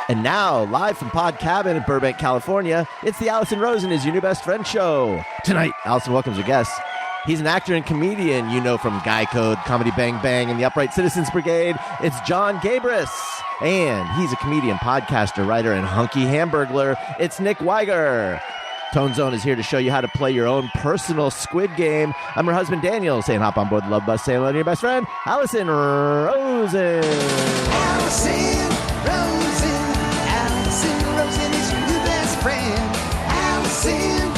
And now, live from Pod Cabin in Burbank, California, it's the Alison Rosen is Your New Best Friend show. Tonight, Alison welcomes her guest. He's an actor and comedian you know from Guy Code, Comedy Bang Bang, and the Upright Citizens Brigade. It's Jon Gabrus. And he's a comedian, podcaster, writer, and hunky hamburglar. It's Nick Wiger. Tone Zone is here to show you how to play your own personal Squid Game. I'm her husband, Daniel, saying hop on board the Love Bus. Say hello to your best friend, Alison Rosen. Alison Rosen. Alison Rosen is your new best friend. Alison,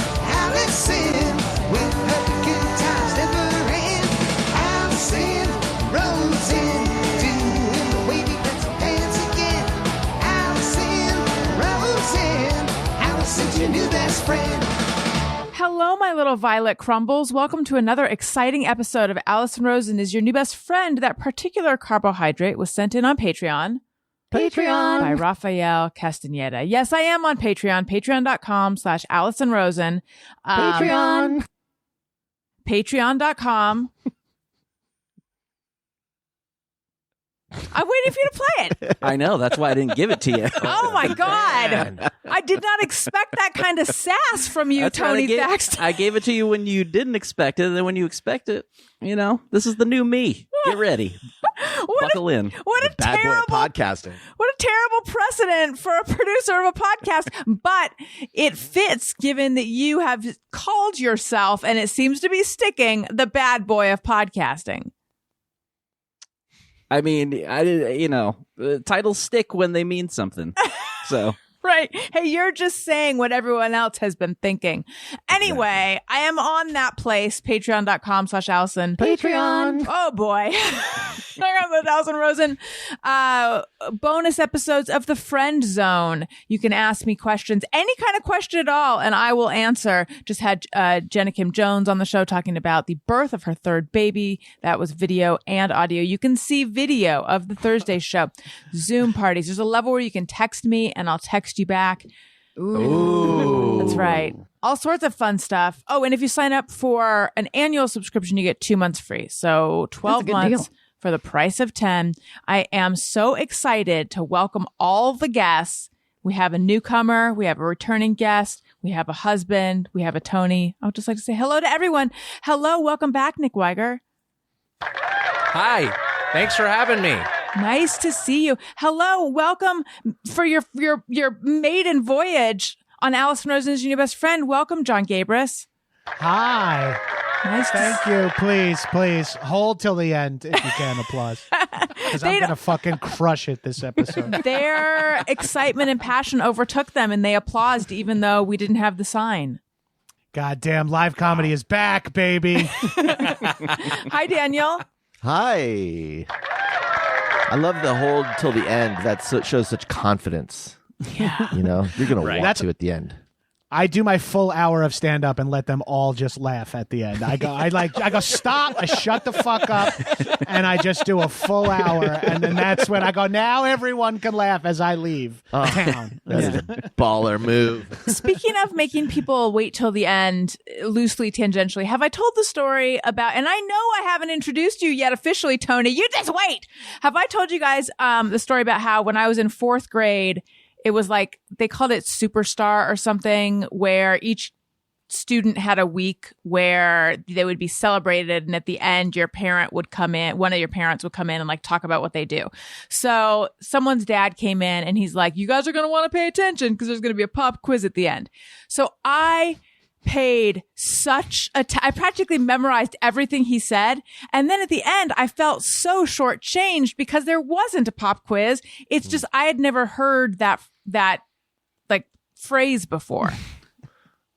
with her good times never end. Alison Rosen, doing the wavy pencil dance again. Alison Rosen, Alison's your new best friend. Hello, my little violet crumbles. Welcome to another exciting episode of Alison Rosen is Your New Best Friend. That particular carbohydrate was sent in on Patreon by Rafael Castaneda. Yes, I am on Patreon. Patreon.com/Alison Rosen. Patreon.com. I'm waiting for you to play it. I know. That's why I didn't give it to you. Oh, my God. I did not expect that kind of sass from you, That's Tony right, Thaxton. I gave it to you when you didn't expect it. And then when you expect it, you know, this is the new me. Get ready. Buckle in. What a Bad boy terrible at podcasting. What a terrible precedent for a producer of a podcast. But it fits given that you have called yourself, and it seems to be sticking, the bad boy of podcasting. I mean, the titles stick when they mean something. So. Right. Hey, you're just saying what everyone else has been thinking. Anyway, I am on that place, patreon.com/Alison. Patreon. Oh, boy. With Alison Rosen. Bonus episodes of The Friend Zone. You can ask me questions, any kind of question at all, and I will answer. Just had Jenna Kim Jones on the show talking about the birth of her third baby. That was video and audio. You can see video of the Thursday show. Zoom parties. There's a level where you can text me, and I'll text you back. Ooh. That's right. All sorts of fun stuff. Oh, and if you sign up for an annual subscription, you get 2 months free. So 12 months for the price of 10. I am so excited to welcome all the guests. We have a newcomer. We have a returning guest. We have a husband. We have a Tony. I would just like to say hello to everyone. Hello. Welcome back, Nick Wiger. Hi. Thanks for having me. Nice to see you. Hello, welcome for your maiden voyage on Alison Rosen is Your New Best Friend. Welcome, Jon Gabrus. Hi. Nice. Thank you. Please hold till the end if you can. Applause, because I'm gonna fucking crush it this episode. Their excitement and passion overtook them, and they applauded even though we didn't have the sign. Goddamn, live comedy is back, baby. Hi, Daniel. Hi. I love the hold till the end. That shows such confidence. Yeah. You know, you're going Right. want to at the end. I do my full hour of stand up and let them all just laugh at the end. I go stop. I shut the fuck up, and I just do a full hour, and then that's when I go. Now everyone can laugh as I leave town. That's a baller move. Speaking of making people wait till the end, loosely, tangentially, have I told the story about, and I know I haven't introduced you yet officially, Tony, you just wait. Have I told you guys the story about how when I was in 4th grade, it was like, they called it Superstar or something, where each student had a week where they would be celebrated, and at the end your parent would come in, one of your parents would come in and like talk about what they do. So someone's dad came in and he's like, you guys are going to want to pay attention because there's going to be a pop quiz at the end. So I paid such I practically memorized everything he said, and then at the end I felt so shortchanged because there wasn't a pop quiz. It's just I had never heard that like phrase before.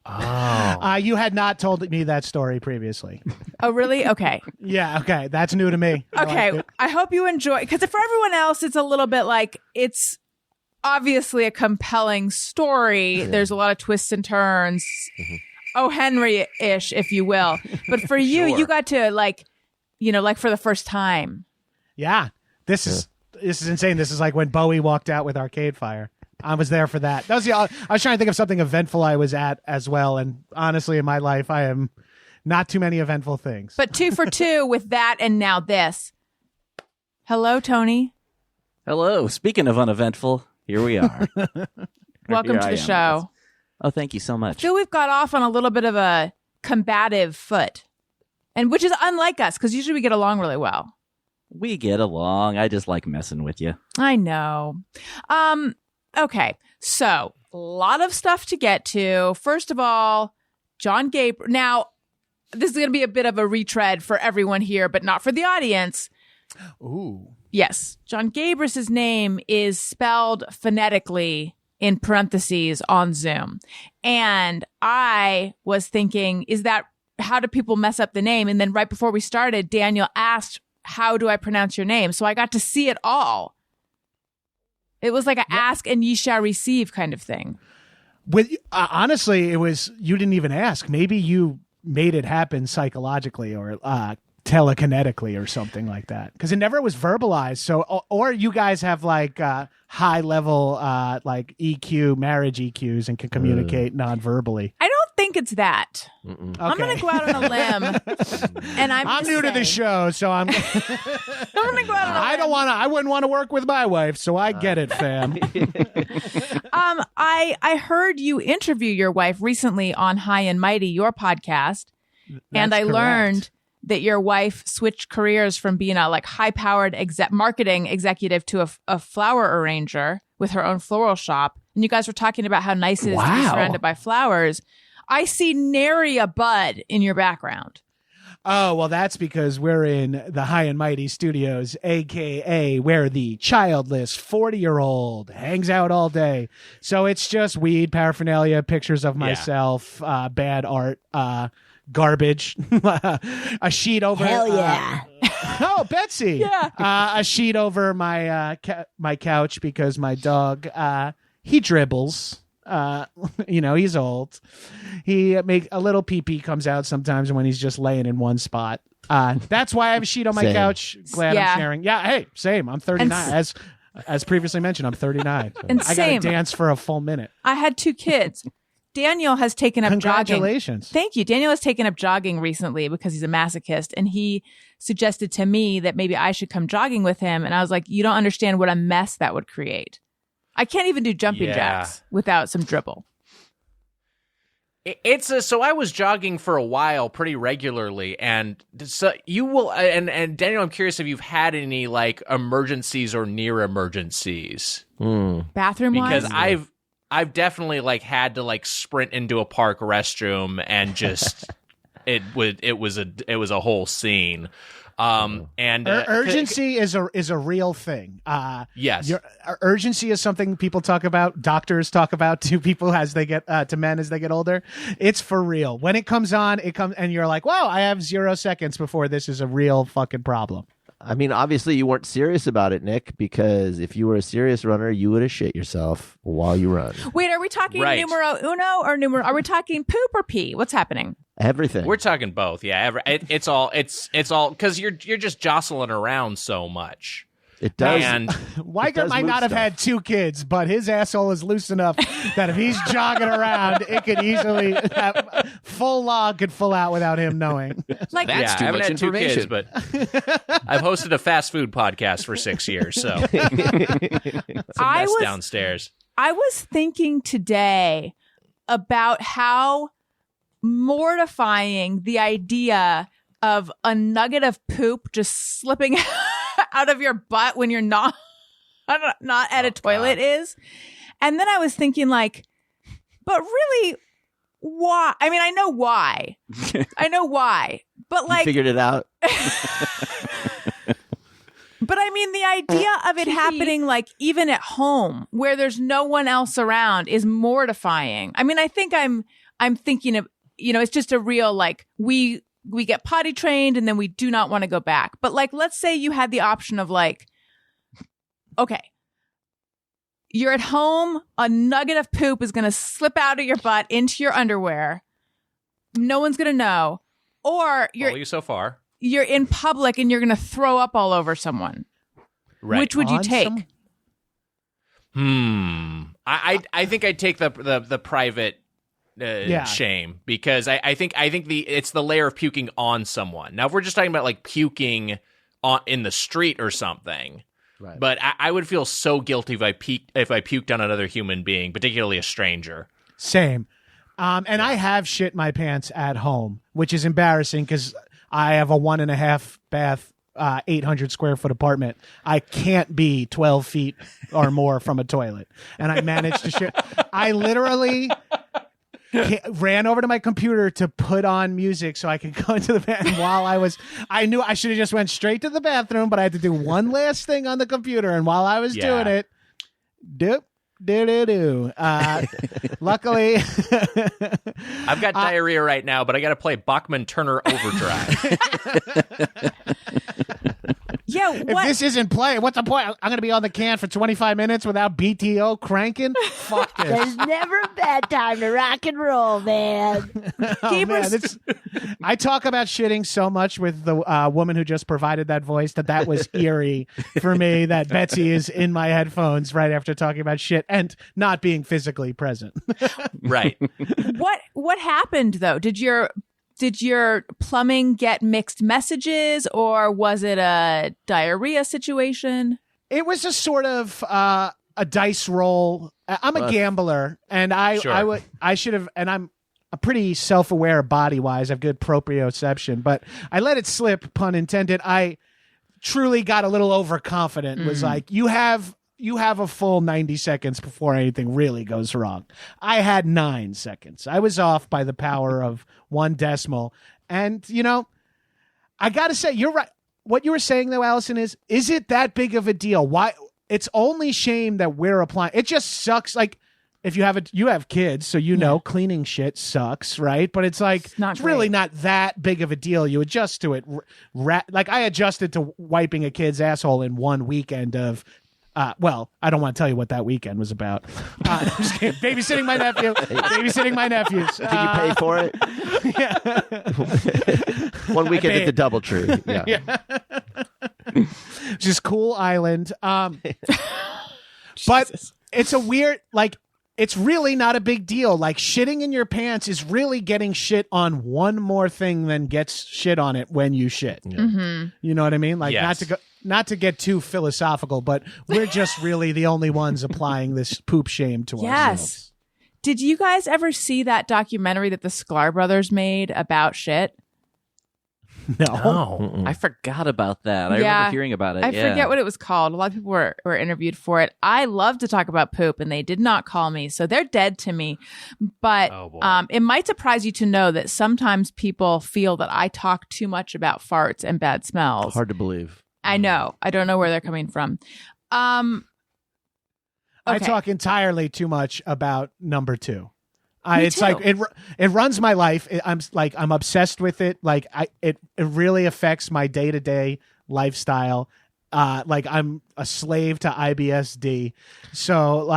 Oh. You had not told me that story previously. Oh, really? Okay. Yeah, okay. That's new to me. Okay. I hope you enjoy, because for everyone else, it's a little bit like, it's obviously a compelling story. Yeah. There's a lot of twists and turns. Mm-hmm. Oh, Henry-ish, if you will. But for you, Sure. you got to like for the first time. Yeah. This is insane. This is like when Bowie walked out with Arcade Fire. I was there for that. I was trying to think of something eventful I was at as well. And honestly, in my life, I am not too many eventful things. But 2 for 2 with that and now this. Hello, Tony. Hello. Speaking of uneventful, here we are. Welcome Here to I the am. show. Oh, thank you so I much. feel we've got off on a little bit of a combative foot, and which is unlike us because usually we get along really well. We get along. I just like messing with you. I know. Okay, so a lot of stuff to get to. First of all, Jon Gabrus. Now, this is going to be a bit of a retread for everyone here, but not for the audience. Ooh. Yes, Jon Gabrus's name is spelled phonetically in parentheses on Zoom. And I was thinking, how do people mess up the name? And then right before we started, Daniel asked, how do I pronounce your name? So I got to see it all. It was like a ask and ye shall receive kind of thing. With honestly, it was you didn't even ask. Maybe you made it happen psychologically or telekinetically or something like that, because it never was verbalized. So, or you guys have like high level like EQ, marriage EQs, and can communicate non-verbally. I don't think it's that. Okay. I'm going to go out on a limb, and I'm new to the show, so I'm. I'm going to go out on a limb. I don't want to. I wouldn't want to work with my wife, so I get it, fam. I heard you interview your wife recently on High and Mighty, your podcast, and I correct. learned that your wife switched careers from being a like high-powered marketing executive to a flower arranger with her own floral shop. And you guys were talking about how nice it is to be surrounded by flowers. I see nary a bud in your background. Oh, well, that's because we're in the High and Mighty Studios, a.k.a. where the childless 40-year-old hangs out all day. So it's just weed, paraphernalia, pictures of myself, bad art, garbage, a sheet over. Hell yeah. Oh, Betsy. Yeah. A sheet over my my couch because my dog, he dribbles. He's old. He make a little pee-pee comes out sometimes when he's just laying in one spot. That's why I have a sheet on my Same. couch. Glad I'm sharing. Yeah, hey, same. I'm 39. As previously mentioned, I'm 39. And I same. gotta dance for a full minute. I had 2 kids. Daniel has taken up jogging. Congratulations. Thank you. Daniel has taken up jogging recently because he's a masochist, and he suggested to me that maybe I should come jogging with him. And I was like, you don't understand what a mess that would create. I can't even do jumping jacks without some dribble. So I was jogging for a while pretty regularly, and so you will and Daniel, I'm curious if you've had any like emergencies or near emergencies. Bathroom wise? Because I've definitely like had to like sprint into a park restroom and just it was a whole scene. And urgency is a real thing. Yes, urgency is something people talk about. Doctors talk about to people as they get to men as they get older. It's for real. When it comes on, and you're like, "Wow, I have 0 seconds before this is a real fucking problem." I mean, obviously you weren't serious about it, Nick, because if you were a serious runner, you would have shit yourself while you run. Wait, are we talking Right. numero uno or are we talking poop or pee? What's happening? Everything. we're talking both. Yeah, it's all because you're just jostling around so much. It does. And Wiger does might move not have stuff. had 2 kids, but his asshole is loose enough that if he's jogging around, it could easily full log could full out without him knowing. Like, yeah, I haven't had 2 kids, but I've hosted a fast food podcast for 6 years, so it's a mess downstairs. I was thinking today about how mortifying the idea of a nugget of poop just slipping out of your butt when you're not at a toilet is. And then I was thinking like, but really, why? I mean, I know why. But like, You figured it out. But I mean, the idea of it happening like even at home where there's no one else around is mortifying. I mean, I think I'm thinking of, it's just a real like we get potty trained and then we do not want to go back. But like, let's say you had the option of like, okay, you're at home, a nugget of poop is going to slip out of your butt into your underwear. No one's going to know. Or Follow you so far. you're in public and you're going to throw up all over someone. Right. Which would you take? I think I'd take the private shame because I think it's the layer of puking on someone. Now, if we're just talking about like puking in the street or something, Right. But I would feel so guilty if I puked on another human being, particularly a stranger. Same. And I have shit my pants at home, which is embarrassing because I have a 1.5 bath, 800 square foot apartment. I can't be 12 feet or more from a toilet. And I managed to shit. I literally ran over to my computer to put on music so I could go into the bathroom I knew I should have just went straight to the bathroom, but I had to do one last thing on the computer. And while I was doing it, luckily I've got diarrhea right now, but I got to play Bachman Turner Overdrive. Yeah, if this isn't playing, what's the point? I'm going to be on the can for 25 minutes without BTO cranking? Fuck this. There's never a bad time to rock and roll, man. Oh, man, I talk about shitting so much with the woman who just provided that voice that was eerie for me, that Betsy is in my headphones right after talking about shit and not being physically present. Right. What happened though? Did your plumbing get mixed messages, or was it a diarrhea situation? It was a sort of a dice roll. I'm a gambler, and I should have, and I'm a pretty self-aware body-wise. I have good proprioception, but I let it slip, pun intended. I truly got a little overconfident. It was like, you have a full 90 seconds before anything really goes wrong. I had 9 seconds. I was off by the power of 1 decimal. And, I got to say, you're right. What you were saying, though, Allison, is it that big of a deal? Why? It's only shame that we're applying. It just sucks. Like, if you have kids, so cleaning shit sucks, right? But it's like, it's really not that big of a deal. You adjust to it. Like, I adjusted to wiping a kid's asshole in 1 weekend of I don't want to tell you what that weekend was about. Just kidding. Babysitting my nephew. Babysitting my nephews. Did you pay for it? Yeah. 1 weekend at the Doubletree. Yeah. Just cool island. But it's a weird, it's really not a big deal. Like, shitting in your pants is really getting shit on one more thing than gets shit on it when you shit. Yeah. Mm-hmm. You know what I mean? Like, yes. Not to get too philosophical, but we're just really the only ones applying this poop shame to ourselves. Did you guys ever see that documentary that the Sklar brothers made about shit? No. I forgot about that. I remember hearing about it. I forget what it was called. A lot of people were interviewed for it. I love to talk about poop, and they did not call me, so they're dead to me. But it might surprise you to know that sometimes people feel that I talk too much about farts and bad smells. Hard to believe. I know. I don't know where they're coming from. I talk entirely too much about number 2. It's too. like it runs my life. I'm obsessed with it. Like, it really affects my day-to-day lifestyle. Like, I'm a slave to IBSD. So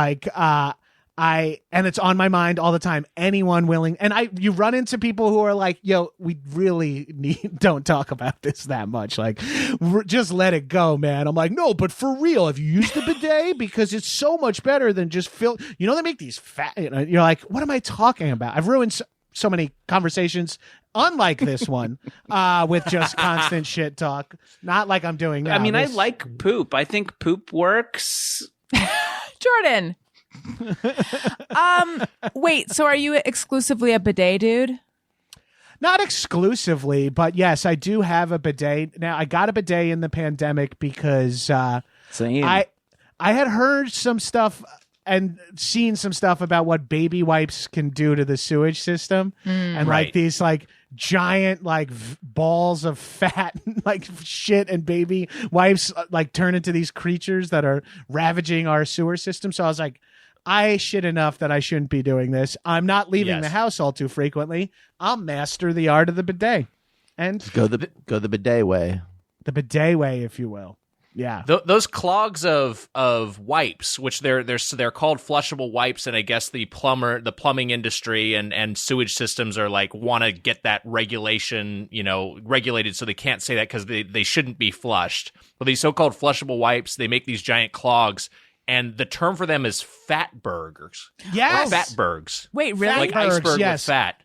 and it's on my mind all the time. Anyone willing, and you run into people who are like, yo, we really don't talk about this that much. Like, just let it go, man. I'm like, no, but for real, have you used the bidet? Because it's so much better than just they make these fat, you're like, what am I talking about? I've ruined so many conversations, unlike this one, with just constant shit talk. Not like I'm doing now. I mean, I like poop. I think poop works. Jordan. Wait, so are you exclusively a bidet dude? Not exclusively, but yes, I do have a bidet. Now, I got a bidet in the pandemic because Same. I had heard some stuff and seen some stuff about what baby wipes can do to the sewage system. And like these giant balls of fat shit and baby wipes turn into these creatures that are ravaging our sewer system. So I was like, I shit enough that I shouldn't be doing this. I'm not leaving the house all too frequently. I'll master the art of the bidet and go the bidet way. The bidet way, if you will. Yeah, those clogs of wipes, which they're called flushable wipes, and I guess the plumbing industry and sewage systems are want to get that regulated, so they can't say that because they shouldn't be flushed. But these so-called flushable wipes, they make these giant clogs, and the term for them is fat burgers. Yes, or fatbergs. Wait, really? Like iceberg with fat.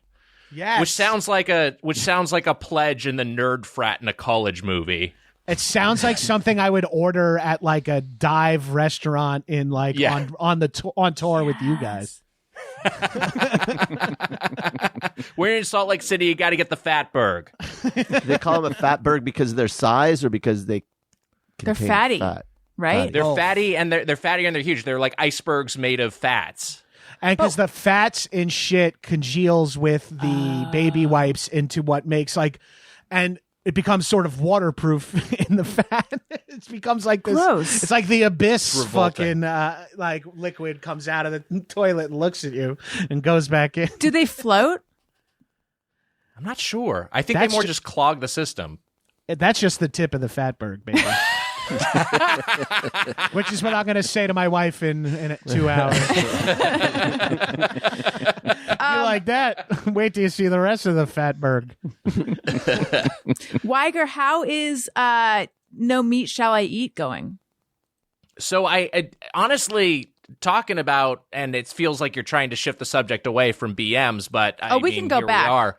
Yes, which sounds like a pledge in the nerd frat in a college movie. It sounds like something I would order at like a dive restaurant in like on tour with you guys. We're in Salt Lake City. You got to get the Fatberg. They call them a fatberg because of their size or because they're fatty, fat? right? They're fatty and they're fatty and they're huge. They're like icebergs made of fats. And because the fats in shit congeals with the baby wipes into what makes like, and it becomes sort of waterproof in the fat. It becomes like this. Gross. It's like the abyss Revolting. fucking like liquid comes out of the toilet and looks at you and goes back in. Do they float? I'm not sure. I think That's they more ju- just clog the system. That's just the tip of the fatberg, baby. Which is what I'm going to say to my wife in 2 hours. You like that? Wait till you see the rest of the fatberg. Wiger, how is No Meat Shall I Eat going? So I honestly talking about, and it feels like you're trying to shift the subject away from BMs, but We can go here back. We are.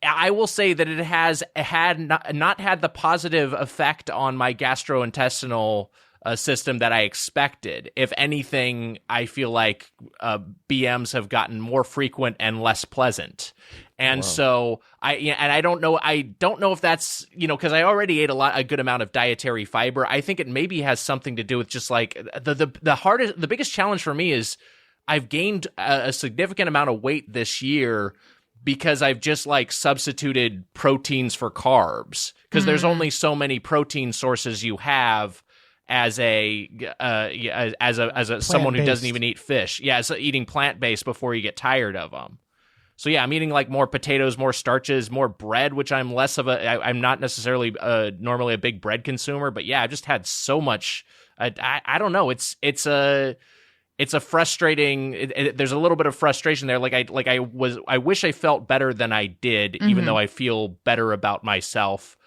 I will say that it has not had the positive effect on my gastrointestinal system that I expected. If anything, I feel like BMs have gotten more frequent and less pleasant. And so I don't know if that's, because I already ate a good amount of dietary fiber. I think it maybe has something to do with just like the biggest challenge for me is I've gained a significant amount of weight this year because I've just like substituted proteins for carbs, because there's only so many protein sources you have as someone who doesn't even eat fish. Yeah, so eating plant-based before you get tired of them. So yeah, I'm eating like more potatoes, more starches, more bread, which I'm less of I'm not necessarily normally a big bread consumer, but yeah, I've just had so much. I don't know. It's a frustrating. There's a little bit of frustration there. I wish I felt better than I did, even though I feel better about myself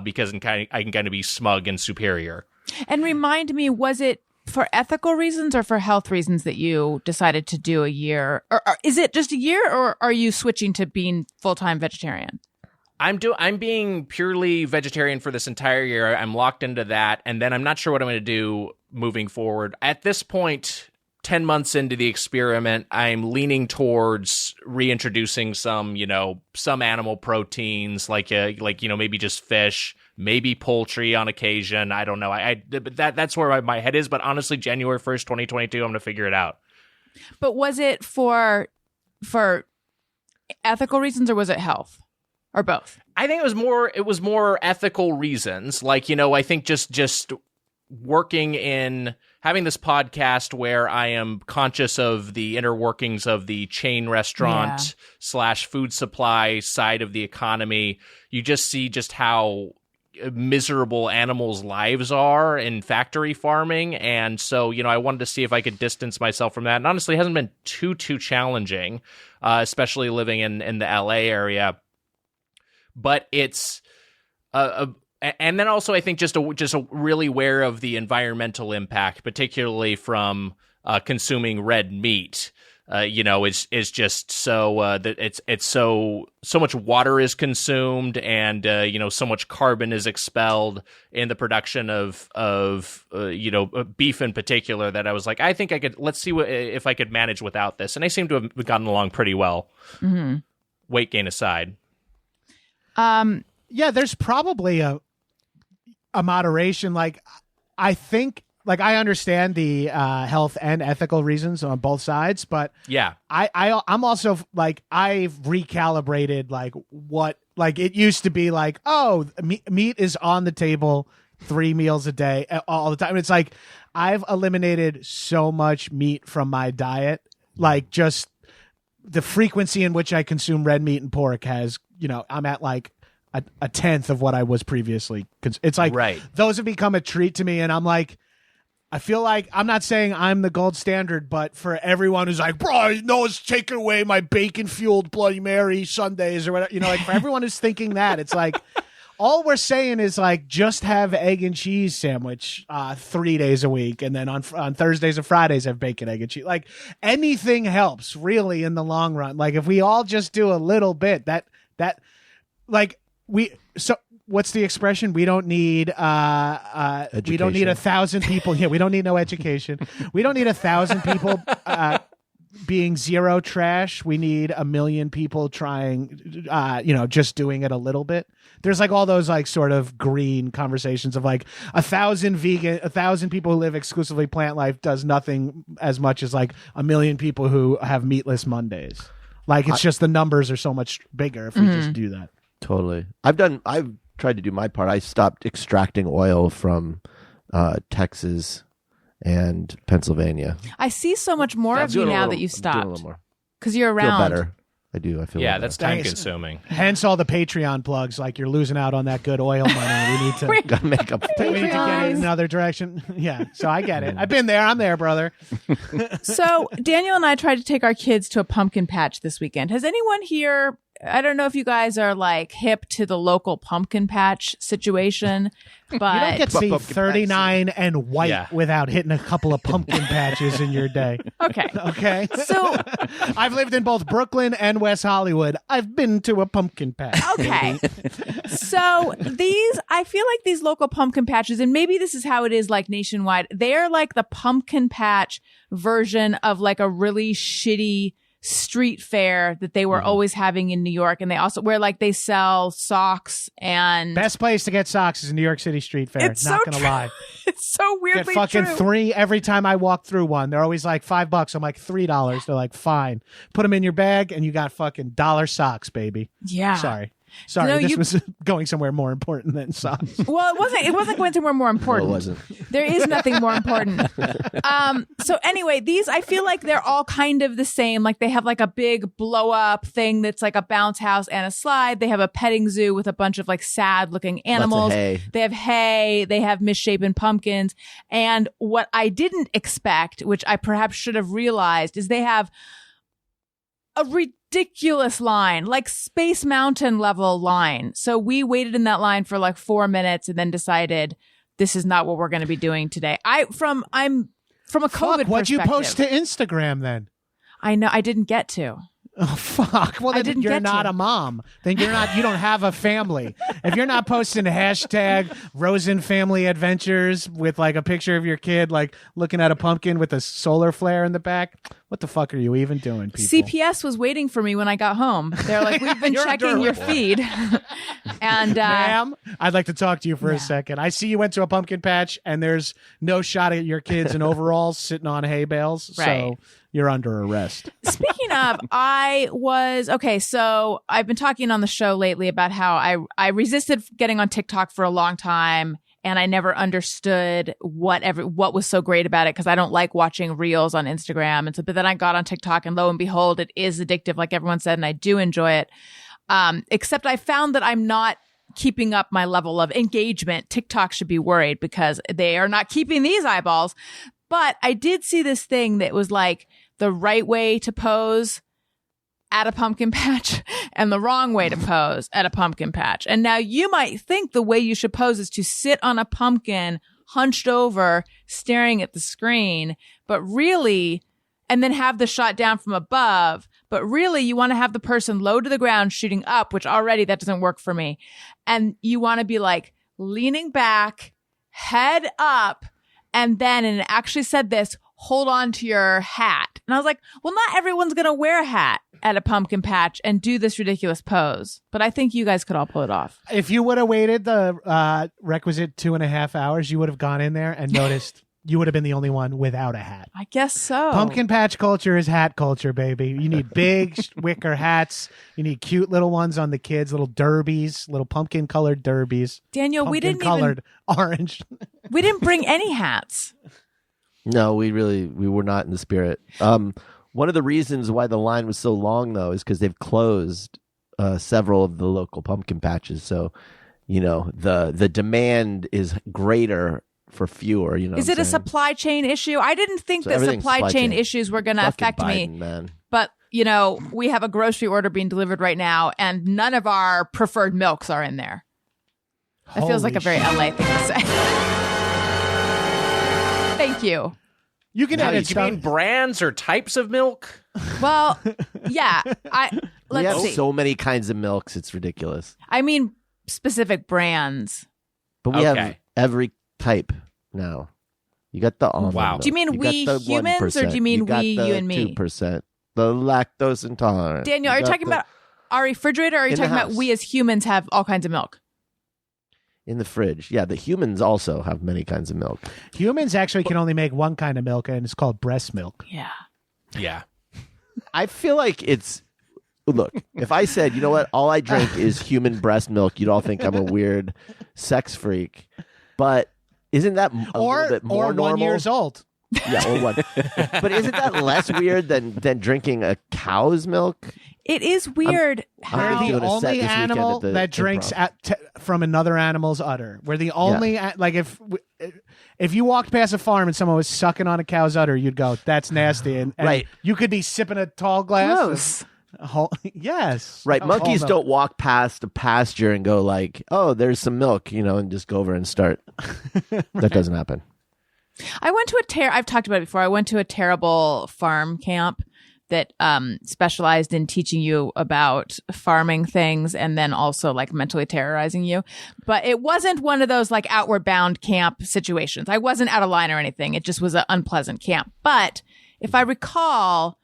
because I can kind of be smug and superior. And remind me, was it for ethical reasons or for health reasons that you decided to do a year? Or is it just a year, or are you switching to being full-time vegetarian? I'm being purely vegetarian for this entire year. I'm locked into that, and then I'm not sure what I'm going to do moving forward. At this point, 10 months into the experiment, I'm leaning towards reintroducing some animal proteins, like maybe just fish, maybe poultry on occasion. I don't know. That's where my head is. But honestly, January 1st, 2022, I'm going to figure it out. But was it for ethical reasons, or was it health, or both? I think it was more ethical reasons. Like, I think just working in having this podcast where I am conscious of the inner workings of the chain restaurant / food supply side of the economy. You just see just how miserable animals' lives are in factory farming. And so, I wanted to see if I could distance myself from that. And honestly, it hasn't been too challenging, especially living in the LA area. But it's and then also I think just really aware of the environmental impact, particularly from consuming red meat. Is just so that it's so much water is consumed, and so much carbon is expelled in the production of beef in particular, that I was like, I think let's see if I could manage without this, and I seem to have gotten along pretty well. Mm-hmm. Weight gain aside. Yeah, there's probably a moderation. Like, I think, like, I understand the health and ethical reasons on both sides, but yeah, I'm also like, I've recalibrated like what, like, it used to be like, oh, meat is on the table 3 meals a day all the time. It's like I've eliminated so much meat from my diet, like just the frequency in which I consume red meat and pork has, I'm at like a tenth of what I was previously. It's like, right, those have become a treat to me, and I'm like, I feel like, I'm not saying I'm the gold standard, but for everyone who's like, bro, it's taking away my bacon-fueled Bloody Mary Sundays or whatever, like, for everyone who's thinking that, it's like, all we're saying is like, just have egg and cheese sandwich 3 days a week, and then on Thursdays and Fridays have bacon, egg, and cheese. Like, anything helps really in the long run. Like, if we all just do a little bit, that like, what's the expression? We don't need 1,000 people. Yeah, we don't need no education. We don't need 1,000 people being zero trash. We need 1 million people trying, just doing it a little bit. There's like all those like sort of green conversations of like 1,000 people who live exclusively plant life does nothing as much as like 1 million people who have meatless Mondays. Like it's just the numbers are so much bigger if we just do that. Totally. I've tried to do my part. I stopped extracting oil from Texas and Pennsylvania. I see so much more of you now that you stopped. Because you're I feel around. better. I do. I feel Yeah, better. that's time consuming. Hence all the Patreon plugs. Like you're losing out on that good oil money. We need to Gotta make up. we need to get it in another direction. Yeah. So I get it. I've been there. I'm there, brother. So Daniel and I tried to take our kids to a pumpkin patch this weekend. Has anyone here, I don't know if you guys are like hip to the local pumpkin patch situation, but You don't get to see Pumpkin 39 and white Yeah. without hitting a couple of pumpkin patches in your day. okay. Okay. So I've lived in both Brooklyn and West Hollywood. I've been to a pumpkin patch. okay. So I feel like these local pumpkin patches, and maybe this is how it is like nationwide, they're like the pumpkin patch version of like a really shitty street fair that they were always having in New York. And they also, where like they sell socks and Best place to get socks is New York City Street Fair. It's Not so gonna true. lie. it's so weirdly Get fucking true. 3 every time I walk through one. They're always like $5. I'm like $3. They're like, fine. Put them in your bag and you got fucking dollar socks, baby. Yeah. Sorry, No, this you- was going somewhere more important than socks. Well, it wasn't going somewhere more important. No, it wasn't. There is nothing more important. So anyway, these, I feel like they're all kind of the same. Like they have like a big blow up thing that's like a bounce house and a slide. They have a petting zoo with a bunch of like sad looking animals. hay. They have hay. They have misshapen pumpkins. And what I didn't expect, which I perhaps should have realized, is they have a ridiculous line, like Space Mountain level line. So we waited in that line for like 4 minutes and then decided this is not what we're going to be doing today. I'm from a COVID Fuck, what'd you perspective. post to Instagram then? I know I didn't get to. Oh fuck! Well, I then didn't you're get not to. a mom. Then you're not. You don't have a family. If you're not posting hashtag Rosen Family Adventures with like a picture of your kid like looking at a pumpkin with a solar flare in the back, what the fuck are you even doing, people? CPS was waiting for me when I got home. They're like, we've been checking your feed, and Ma'am, I'd like to talk to you for a second. I see you went to a pumpkin patch and there's no shot at your kids in overalls sitting on hay bales, Right. so you're under arrest. Speaking of, so I've been talking on the show lately about how I resisted getting on TikTok for a long time, and I never understood what was so great about it because I don't like watching reels on Instagram. And so, but then I got on TikTok, and lo and behold, it is addictive, like everyone said, and I do enjoy it. Except I found that I'm not keeping up my level of engagement. TikTok should be worried because they are not keeping these eyeballs. But I did see this thing that was like the right way to pose at a pumpkin patch and the wrong way to pose at a pumpkin patch. And now you might think the way you should pose is to sit on a pumpkin hunched over, staring at the screen, but really, and then have the shot down from above. But really, you want to have the person low to the ground shooting up, which already that doesn't work for me. And you want to be like leaning back, head up, and it actually said this, hold on to your hat. And I was like, well, not everyone's going to wear a hat at a pumpkin patch and do this ridiculous pose. But I think you guys could all pull it off. If you would have waited the requisite 2.5 hours, you would have gone in there and noticed you would have been the only one without a hat. I guess so. Pumpkin patch culture is hat culture, baby. You need big wicker hats. You need cute little ones on the kids, little derbies, little pumpkin colored derbies. Daniel, we Pumpkin colored orange. we didn't bring any hats. No, we were not in the spirit. One of the reasons why the line was so long, though, is because they've closed several of the local pumpkin patches. So, the demand is greater for fewer. Is it a supply chain issue? I didn't think So that everything's supply supply chain chain. issues were going to Fucking affect me. Biden, man. But, we have a grocery order being delivered right now, and none of our preferred milks are in there. That feels like a very LA thing to say. Thank you. You can Now, edit you stuff. mean brands or types of milk? Well, yeah. We Let's have see. so many kinds of milks. It's ridiculous. I mean, specific brands. But we have Okay. every type now. You got the almond Wow. milk. Do you mean got we the humans, or do you 1%. mean got we, the you, and me? 2%. The lactose intolerant. Daniel, are you got talking the- about our refrigerator, or are you In the talking about house. we as humans have all kinds of milk? in the fridge? Yeah, the humans also have many kinds of milk. Humans actually can only make one kind of milk, and it's called breast milk. Yeah. Yeah. I feel like it's look, if I said, you know what, all I drink is human breast milk, you'd all think I'm a weird sex freak. But isn't that a little bit more or normal? 1 years old. Yeah, or one. But isn't that less weird than drinking a cow's milk? It is weird I'm how thinking We're of the doing a set only this weekend animal at the that drinks Improv. from another animal's udder. We're the only like if you walked past a farm and someone was sucking on a cow's udder, you'd go, "That's nasty." And Right. you could be sipping a tall glass. gross. Yes. Right, of monkeys whole don't walk past a pasture and go like, "Oh, there's some milk," and just go over and start. That doesn't happen. I went to I've talked about it before. I went to a terrible farm camp that specialized in teaching you about farming things and then also like mentally terrorizing you. But it wasn't one of those like outward bound camp situations. I wasn't out of line or anything. It just was an unpleasant camp. But if I recall,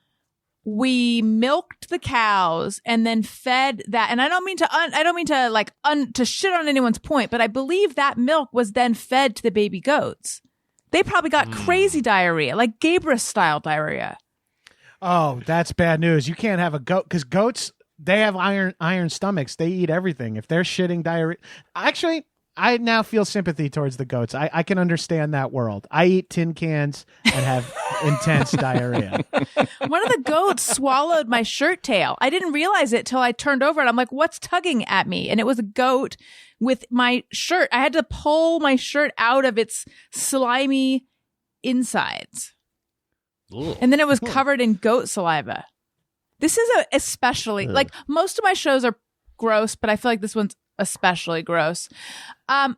we milked the cows and then fed that. And I don't mean to shit on anyone's point, but I believe that milk was then fed to the baby goats. They probably got crazy diarrhea, like Gabrus style diarrhea. Oh, that's bad news. You can't have a goat because goats, they have iron stomachs. They eat everything. If they're shitting diarrhea, actually, I now feel sympathy towards the goats. I can understand that world. I eat tin cans and have intense diarrhea. One of the goats swallowed my shirt tail. I didn't realize it till I turned over and I'm like, what's tugging at me? And it was a goat with my shirt. I had to pull my shirt out of its slimy insides. Ooh. And then it was covered in goat saliva. This is especially like most of my shows are gross, but I feel like this one's especially gross.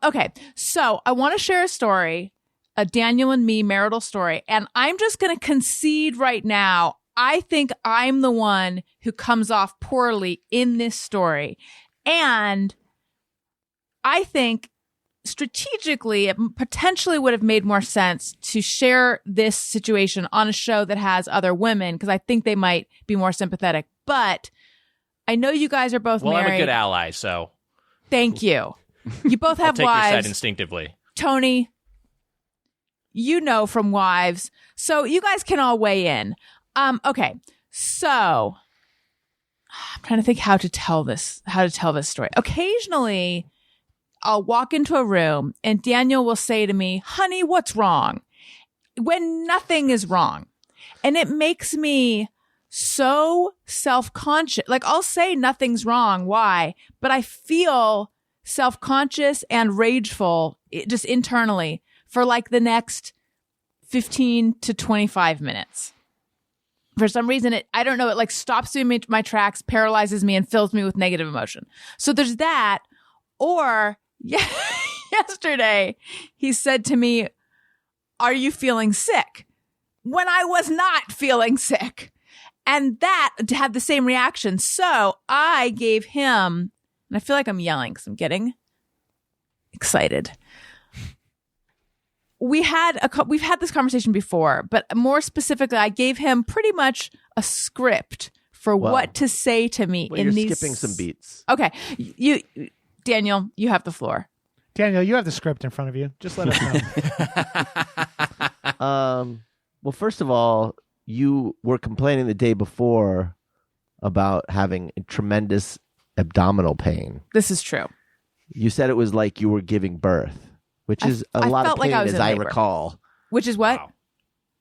Okay, so I want to share a story, a Daniel and me marital story, and I'm just going to concede right now. I think I'm the one who comes off poorly in this story, and I think strategically it potentially would have made more sense to share this situation on a show that has other women because I think they might be more sympathetic. But I know you guys are both Well, married. I'm a good ally, so Thank you. You both I'll have take your side wives. instinctively. Tony, from wives. So you guys can all weigh in. Okay. So I'm trying to think how to tell this story. Occasionally I'll walk into a room and Daniel will say to me, "Honey, what's wrong?" When nothing is wrong. And it makes me so self-conscious. Like I'll say nothing's wrong. Why? But I feel self-conscious and rageful just internally for like the next 15 to 25 minutes. For some reason, I don't know, it like stops me in my tracks, paralyzes me, and fills me with negative emotion. So there's that. Or yesterday, he said to me, "Are you feeling sick?" When I was not feeling sick. And that had the same reaction. So I gave him, and I feel like I'm yelling because I'm getting excited. We've had this conversation before, but more specifically, I gave him pretty much a script for what to say to me Well, in you're these. skipping some beats. Okay, Daniel, you have the floor. Daniel, you have the script in front of you. Just let us know. Well, first of all, you were complaining the day before about having tremendous abdominal pain. This is true. You said it was like you were giving birth, which is a I lot of felt like pain, I was as in I labor. recall. Which is what? Wow.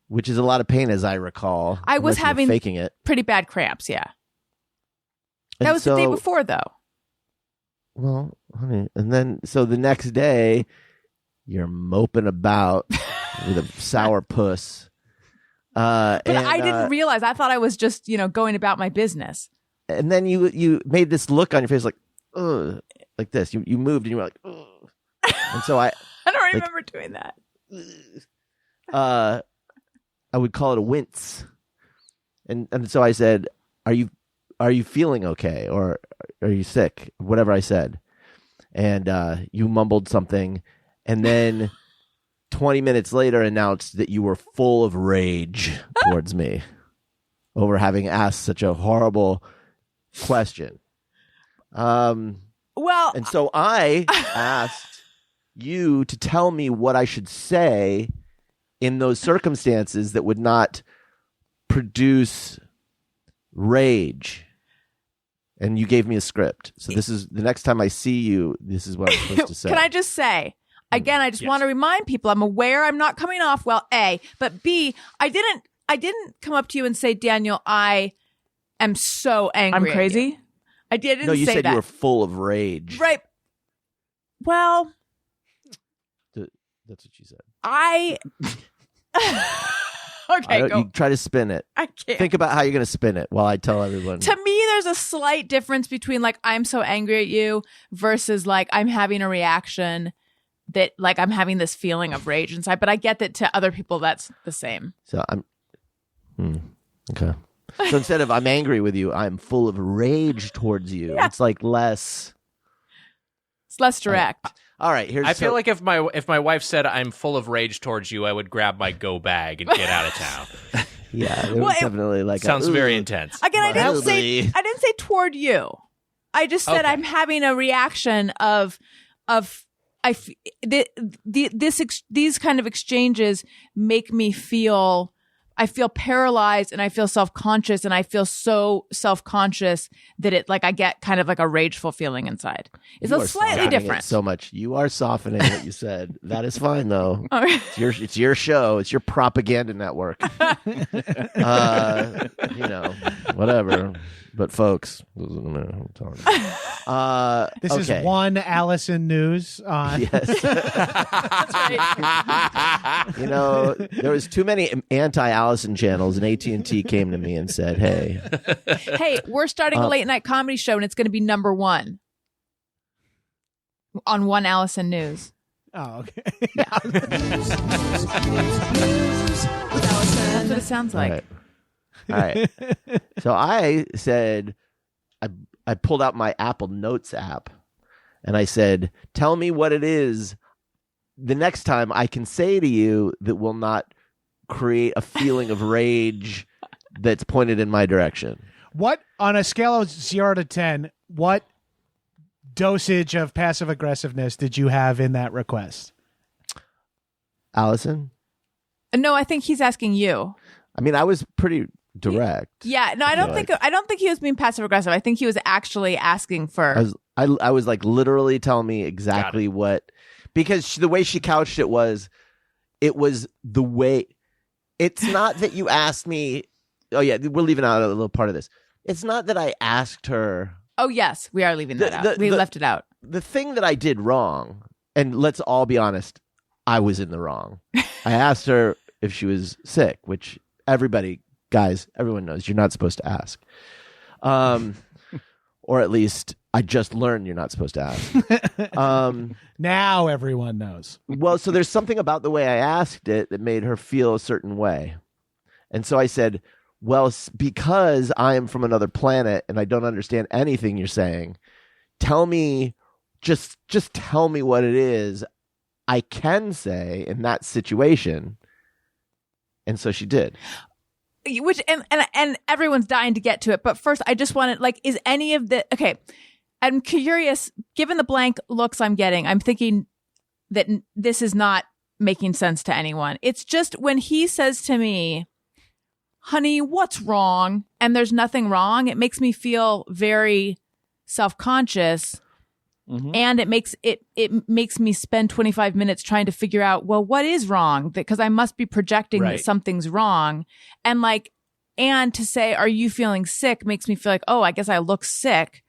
Which is a lot of pain, as I recall. I was unless you were having faking it. pretty bad cramps. Yeah, that And was the day so- before, though. Well, honey, and then so the next day, you're moping about with a sour puss. But I didn't realize. I thought I was just, going about my business. And then you made this look on your face like, ugh, like this. You moved and you were like, ugh. And so I don't remember doing that. I would call it a wince. And so I said, Are you feeling okay? Or are you sick? Whatever I said. and you mumbled something, and then 20 minutes later announced that you were full of rage towards me over having asked such a horrible question. Well, And so I asked you to tell me what I should say in those circumstances that would not produce rage. And you gave me a script. So this is the next time I see you, this is what I'm supposed to say. Can I just say, again, I just want to remind people, I'm aware I'm not coming off well, A, but B, I didn't come up to you and say, Daniel, I am so angry. I'm crazy? I didn't No, you say said that. you were full of rage. Right. Well, That's what you said. Okay, go. You try to spin it. I can't. Think about how you're going to spin it while I tell everyone. To me, there's a slight difference between like I'm so angry at you versus like I'm having a reaction that like I'm having this feeling of rage inside. But I get that to other people that's the same. So I'm okay. So instead of I'm angry with you, I'm full of rage towards you. Yeah. It's like less. It's less direct. All right. Here's. I feel like if my wife said I'm full of rage towards you, I would grab my go bag and get out of town. Yeah, there Well, was it definitely like Sounds a, very "Ooh." intense. Again, I didn't Mildly. say toward you. I just said Okay. I'm having a reaction of these kind of exchanges make me feel. I feel paralyzed and I feel self-conscious, and I feel so self-conscious that it like I get kind of like a rageful feeling inside. It's You a are slightly softening it different. so much. You are softening what you said. That is fine though. All right. It's your show. It's your propaganda network. Whatever. But folks, This okay. is one Allison news. Yes. That's right. There was too many anti-Allison channels, and AT&T came to me and said, "Hey, Hey, we're starting a late night comedy show, and it's going to be number 1 on One Allison News. Oh, okay. That's what it sounds like. all right." So I said, I pulled out my Apple Notes app, and I said, "Tell me what it is the next time I can say to you that will not create a feeling of rage that's pointed in my direction." What, on a scale of 0 to 10, what dosage of passive aggressiveness did you have in that request? Allison? No, I think he's asking you. I mean, I was pretty direct. Yeah, no, I don't think he was being passive aggressive. I think he was actually asking for. I was like, literally tell me exactly what, because the way she couched it was the way. It's not that you asked me. Oh yeah, we're leaving out a little part of this. It's not that I asked her. Oh yes, we are leaving that out. We left it out. The thing that I did wrong, and let's all be honest, I was in the wrong. I asked her if she was sick, which everyone knows you're not supposed to ask. Or at least I just learned you're not supposed to ask. Now everyone knows. Well, so there's something about the way I asked it that made her feel a certain way. And so I said, well, because I am from another planet and I don't understand anything you're saying, tell me, just tell me what it is I can say in that situation. And so she did. Which and everyone's dying to get to it, but first I just wanted is any of the okay? I'm curious. Given the blank looks I'm getting, I'm thinking that this is not making sense to anyone. It's just when he says to me, "Honey, what's wrong?" and there's nothing wrong, it makes me feel very self-conscious. Mm-hmm. And it makes me spend 25 minutes trying to figure out, well, what is wrong? Because I must be projecting that something's wrong. And to say, are you feeling sick? Makes me feel like, oh, I guess I look sick.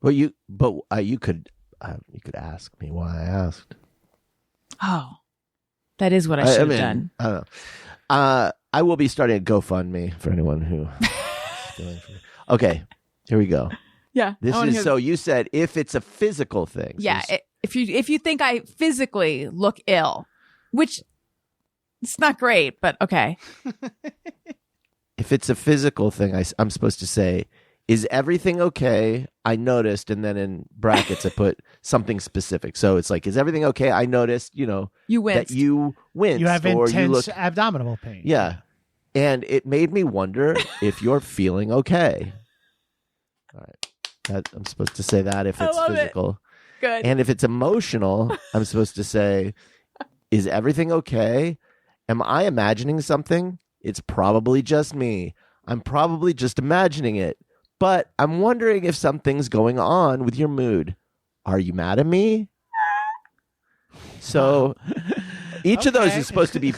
Well, you could ask me why I asked. Oh, that is what I should have done. I don't know. I will be starting a GoFundMe for anyone who. Okay, here we go. Yeah. This is so you said if it's a physical thing. Yeah. So If you think I physically look ill, which it's not great, but okay. if it's a physical thing, I'm supposed to say, is everything okay? I noticed, and then in brackets I put something specific. So it's like, is everything okay? I noticed, You that winced. you winced. You have or intense you look, abdominal pain. yeah. And it made me wonder if you're feeling okay. All right. I'm supposed to say that if I it's love it. physical. Good. And if it's emotional, I'm supposed to say, is everything okay? Am I imagining something? It's probably just me. I'm probably just imagining it. But I'm wondering if something's going on with your mood. Are you mad at me? So each of those Okay. is supposed to be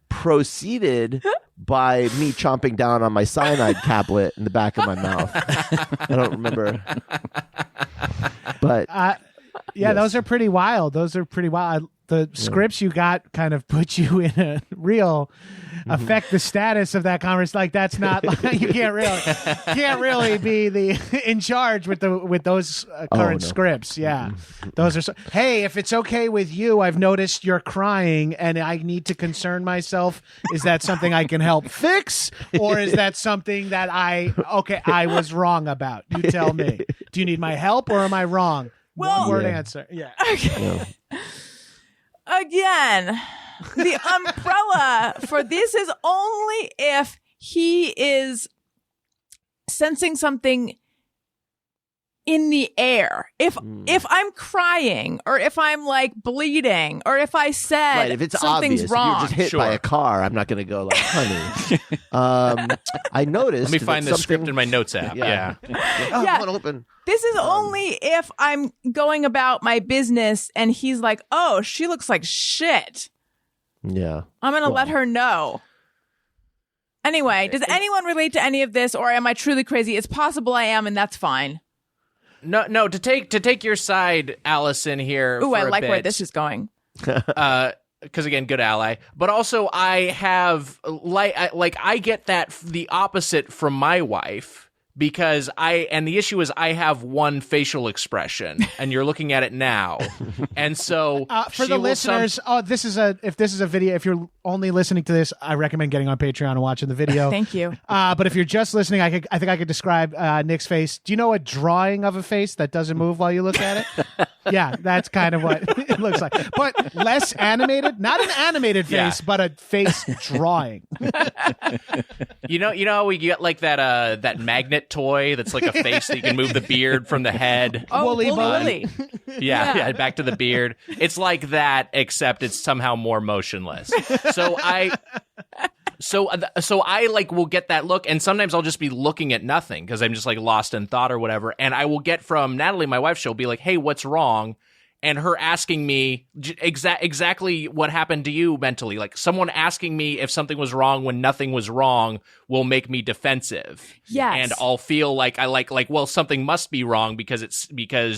preceded by me chomping down on my cyanide tablet in the back of my mouth. I don't remember. But Yeah, Yes. those are pretty wild. The scripts you got kind of put you in a real affect the status of that conversation. Like that's not like, you can't really be in charge with those current no. scripts. Yeah, those are. Hey, if it's okay with you, I've noticed you're crying, and I need to concern myself. Is that something I can help fix, or is that something that I was wrong about? You tell me. Do you need my help, or am I wrong? Well- One word Yeah. answer. Yeah. Again, the umbrella for this is only if he is sensing something in the air. If I'm crying, or if I'm like bleeding, or if I said right, if it's something's obvious, wrong. if you're just hit by Sure. a car, I'm not going to go like, honey. I noticed. Let me find that this script something- in my notes app. Yeah. Oh, Yeah. I wanna open. This is only if I'm going about my business and he's like, oh, she looks like shit. Yeah. I'm going to let her know. Anyway, does anyone relate to any of this, or am I truly crazy? It's possible I am, and that's fine. No. To take your side, Allison here. Ooh, for I a like where bit, this is going. because again, good ally. But also, I have I get that the opposite from my wife. Because the issue is I have one facial expression, and you're looking at it now, and so For she the will listeners, if this is a video, if you're only listening to this, I recommend getting on Patreon and watching the video. Thank you. But if you're just listening, I think I could describe Nick's face. Do you know a drawing of a face that doesn't move while you look at it? Yeah, that's kind of what it looks like, but less animated. Not an animated face, Yeah. but a face drawing. You know how we get like that magnet toy that's like a face that you can move the beard from the head. Oh, Woolly Woolly. Yeah, back to the beard. It's like that, except it's somehow more motionless. So I like will get that look, and sometimes I'll just be looking at nothing because I'm just like lost in thought or whatever. And I will get from Natalie, my wife. She'll be like, "Hey, what's wrong?" And her asking me exactly what happened to you mentally. Like someone asking me if something was wrong when nothing was wrong will make me defensive. Yes. And I'll feel like I like well, something must be wrong because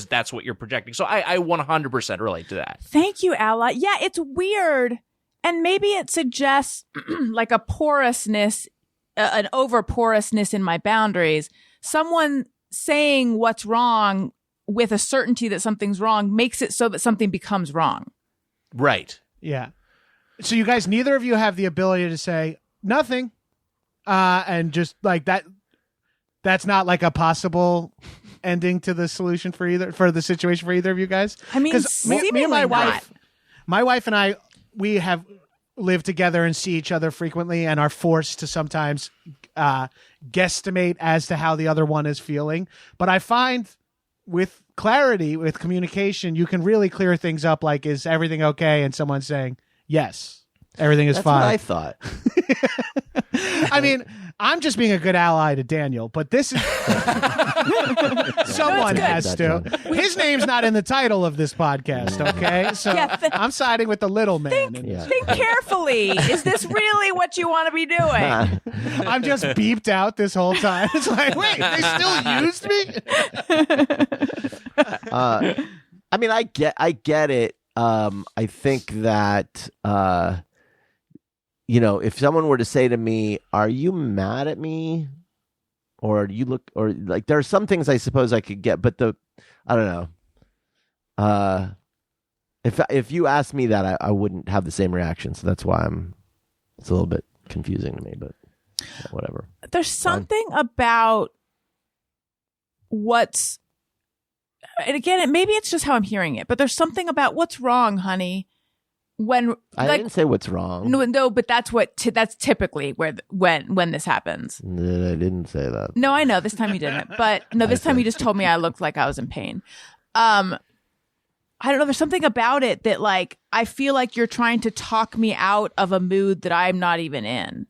that's what you're projecting. So I 100% relate to that. Thank you, Ally. Yeah, it's weird. And maybe it suggests like a porousness, an over porousness in my boundaries. Someone saying what's wrong with a certainty that something's wrong makes it so that something becomes wrong. Right. Yeah. So you guys, neither of you have the ability to say nothing, and just like that. That's not like a possible ending to the solution for the situation for either of you guys. I mean, 'Cause me and seemingly my not. wife and I, we have lived together and see each other frequently, and are forced to sometimes guesstimate as to how the other one is feeling. But I find with clarity, with communication, you can really clear things up. Like, is everything okay? And someone saying, yes, everything is That's fine. what I thought. I mean, I'm just being a good ally to Daniel, but this is someone good. has to. His name's not in the title of this podcast, okay? So Yeah, I'm siding with the little man. in Yeah. this. Think carefully. Is this really what you want to be doing? I'm just beeped out this whole time. It's like, wait, they still used me? I mean, I get it. I think that if someone were to say to me, "Are you mad at me?" or "You look," or like, there are some things I suppose I could get, but I don't know. If you asked me that, I wouldn't have the same reaction. So that's why it's a little bit confusing to me. But whatever. There's something about what's, and again, maybe it's just how I'm hearing it, but there's something about what's wrong, honey. When I didn't say what's wrong. no, but that's that's typically when this happens. I didn't say that. No, I know this time you didn't, but no, this time you just told me I looked like I was in pain. I don't know. There's something about it that like I feel like you're trying to talk me out of a mood that I'm not even in.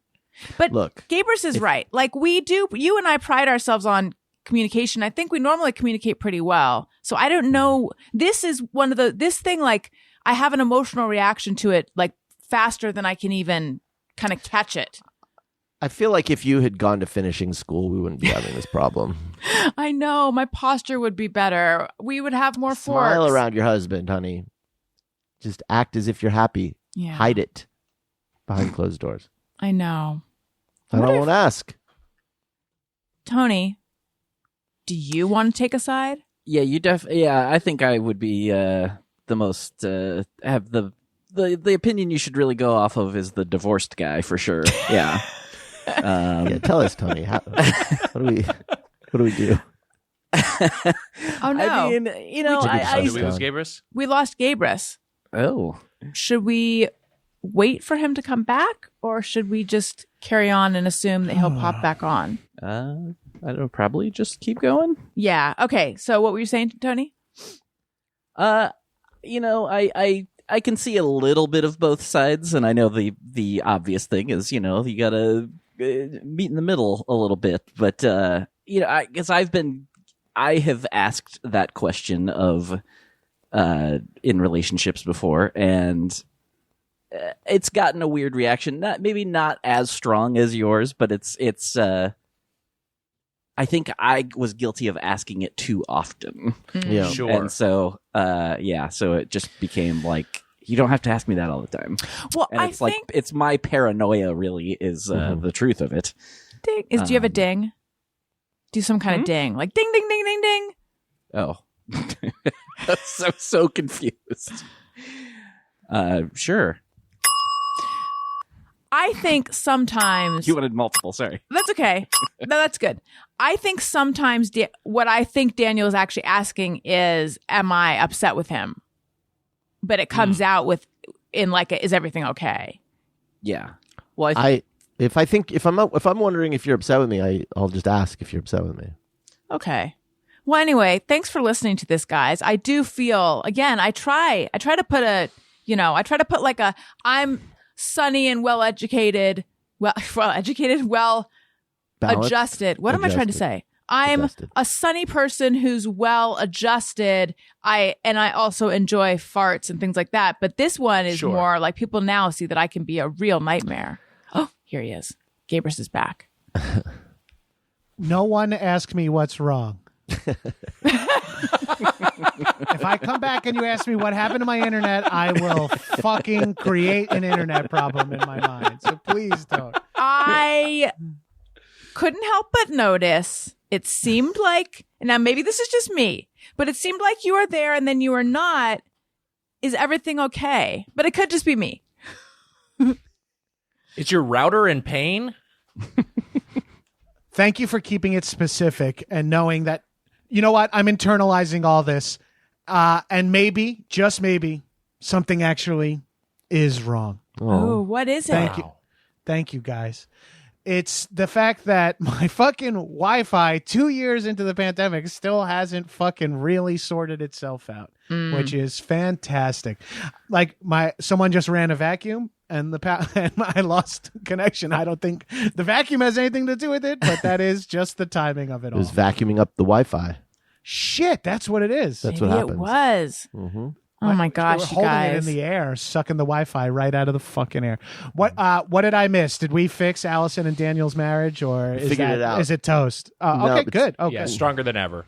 But Look, Gabrus is right. Like we do, you and I pride ourselves on communication. I think we normally communicate pretty well. So I don't know. This is one of this thing like. I have an emotional reaction to it like faster than I can even kind of catch it. I feel like if you had gone to finishing school, we wouldn't be having this problem. I know. My posture would be better. We would have more Smile forks. around your husband, honey. Just act as if you're happy. Yeah. Hide it behind closed doors. I know. And I won't ask. Tony, do you want to take a side? Yeah, I think I would be the most have the opinion you should really go off of is the divorced guy for sure. Yeah. Yeah, tell us, Tony. What do we do? Oh no. I mean, Did we lose Gabrus? We lost Gabrus. Oh. Should we wait for him to come back or should we just carry on and assume that he'll pop back on? I don't know, probably just keep going. Yeah. Okay. So what were you saying, Tony? I can see a little bit of both sides, and I know the obvious thing is, you gotta meet in the middle a little bit. But I guess I have asked that question of in relationships before, and it's gotten a weird reaction. Maybe not as strong as yours, but it's. I think I was guilty of asking it too often. Yeah. Sure. And so, so it just became like, you don't have to ask me that all the time. Well, And I it's like, think it's my paranoia really is the truth of it. ding is. Do you have a ding? Do some kind of ding, like ding, ding, ding, ding, ding. Oh, that's so confused. Sure. I think sometimes You wanted multiple, sorry. that's okay. No, that's good. I think sometimes what I think Daniel is actually asking is, "Am I upset with him?" But it comes out in like, "Is everything okay?" Yeah. Well, If I'm wondering if you're upset with me, I'll just ask if you're upset with me. Okay. Well, anyway, thanks for listening to this, guys. I do feel, again, I try to put like I'm sunny and well-educated, well Balanced? adjusted. What am I trying to say? I'm Adjusted. a sunny person who's well adjusted. I also enjoy farts and things like that. But this one is Sure. more like people now see that I can be a real nightmare. Oh, here he is. Gabrus is back. No one ask me what's wrong. If I come back and you ask me what happened to my internet, I will fucking create an internet problem in my mind. So please don't. I couldn't help but notice it seemed like, now maybe this is just me, but it seemed like you were there and then you were not. Is everything okay? But it could just be me. Is your router in pain? Thank you for keeping it specific and knowing that, you know what, I'm internalizing all this. And maybe, just maybe, something actually is wrong. Oh, what is it? Thank you. Thank you, guys. It's the fact that my fucking Wi-Fi 2 years into the pandemic still hasn't fucking really sorted itself out, which is fantastic. Like someone just ran a vacuum and and I lost connection. I don't think the vacuum has anything to do with it, but that is just the timing of it It all. was vacuuming up the Wi-Fi. Shit, that's what it is. That's Maybe what happens. it was. Mm-hmm. Oh my We're gosh, you holding it in guys. the air, sucking the Wi-Fi right out of the fucking air. What did I miss? Did we fix Alison and Daniel's marriage, or Figured it out. is it toast? No, Okay, but- good. Yeah, Okay, stronger than ever.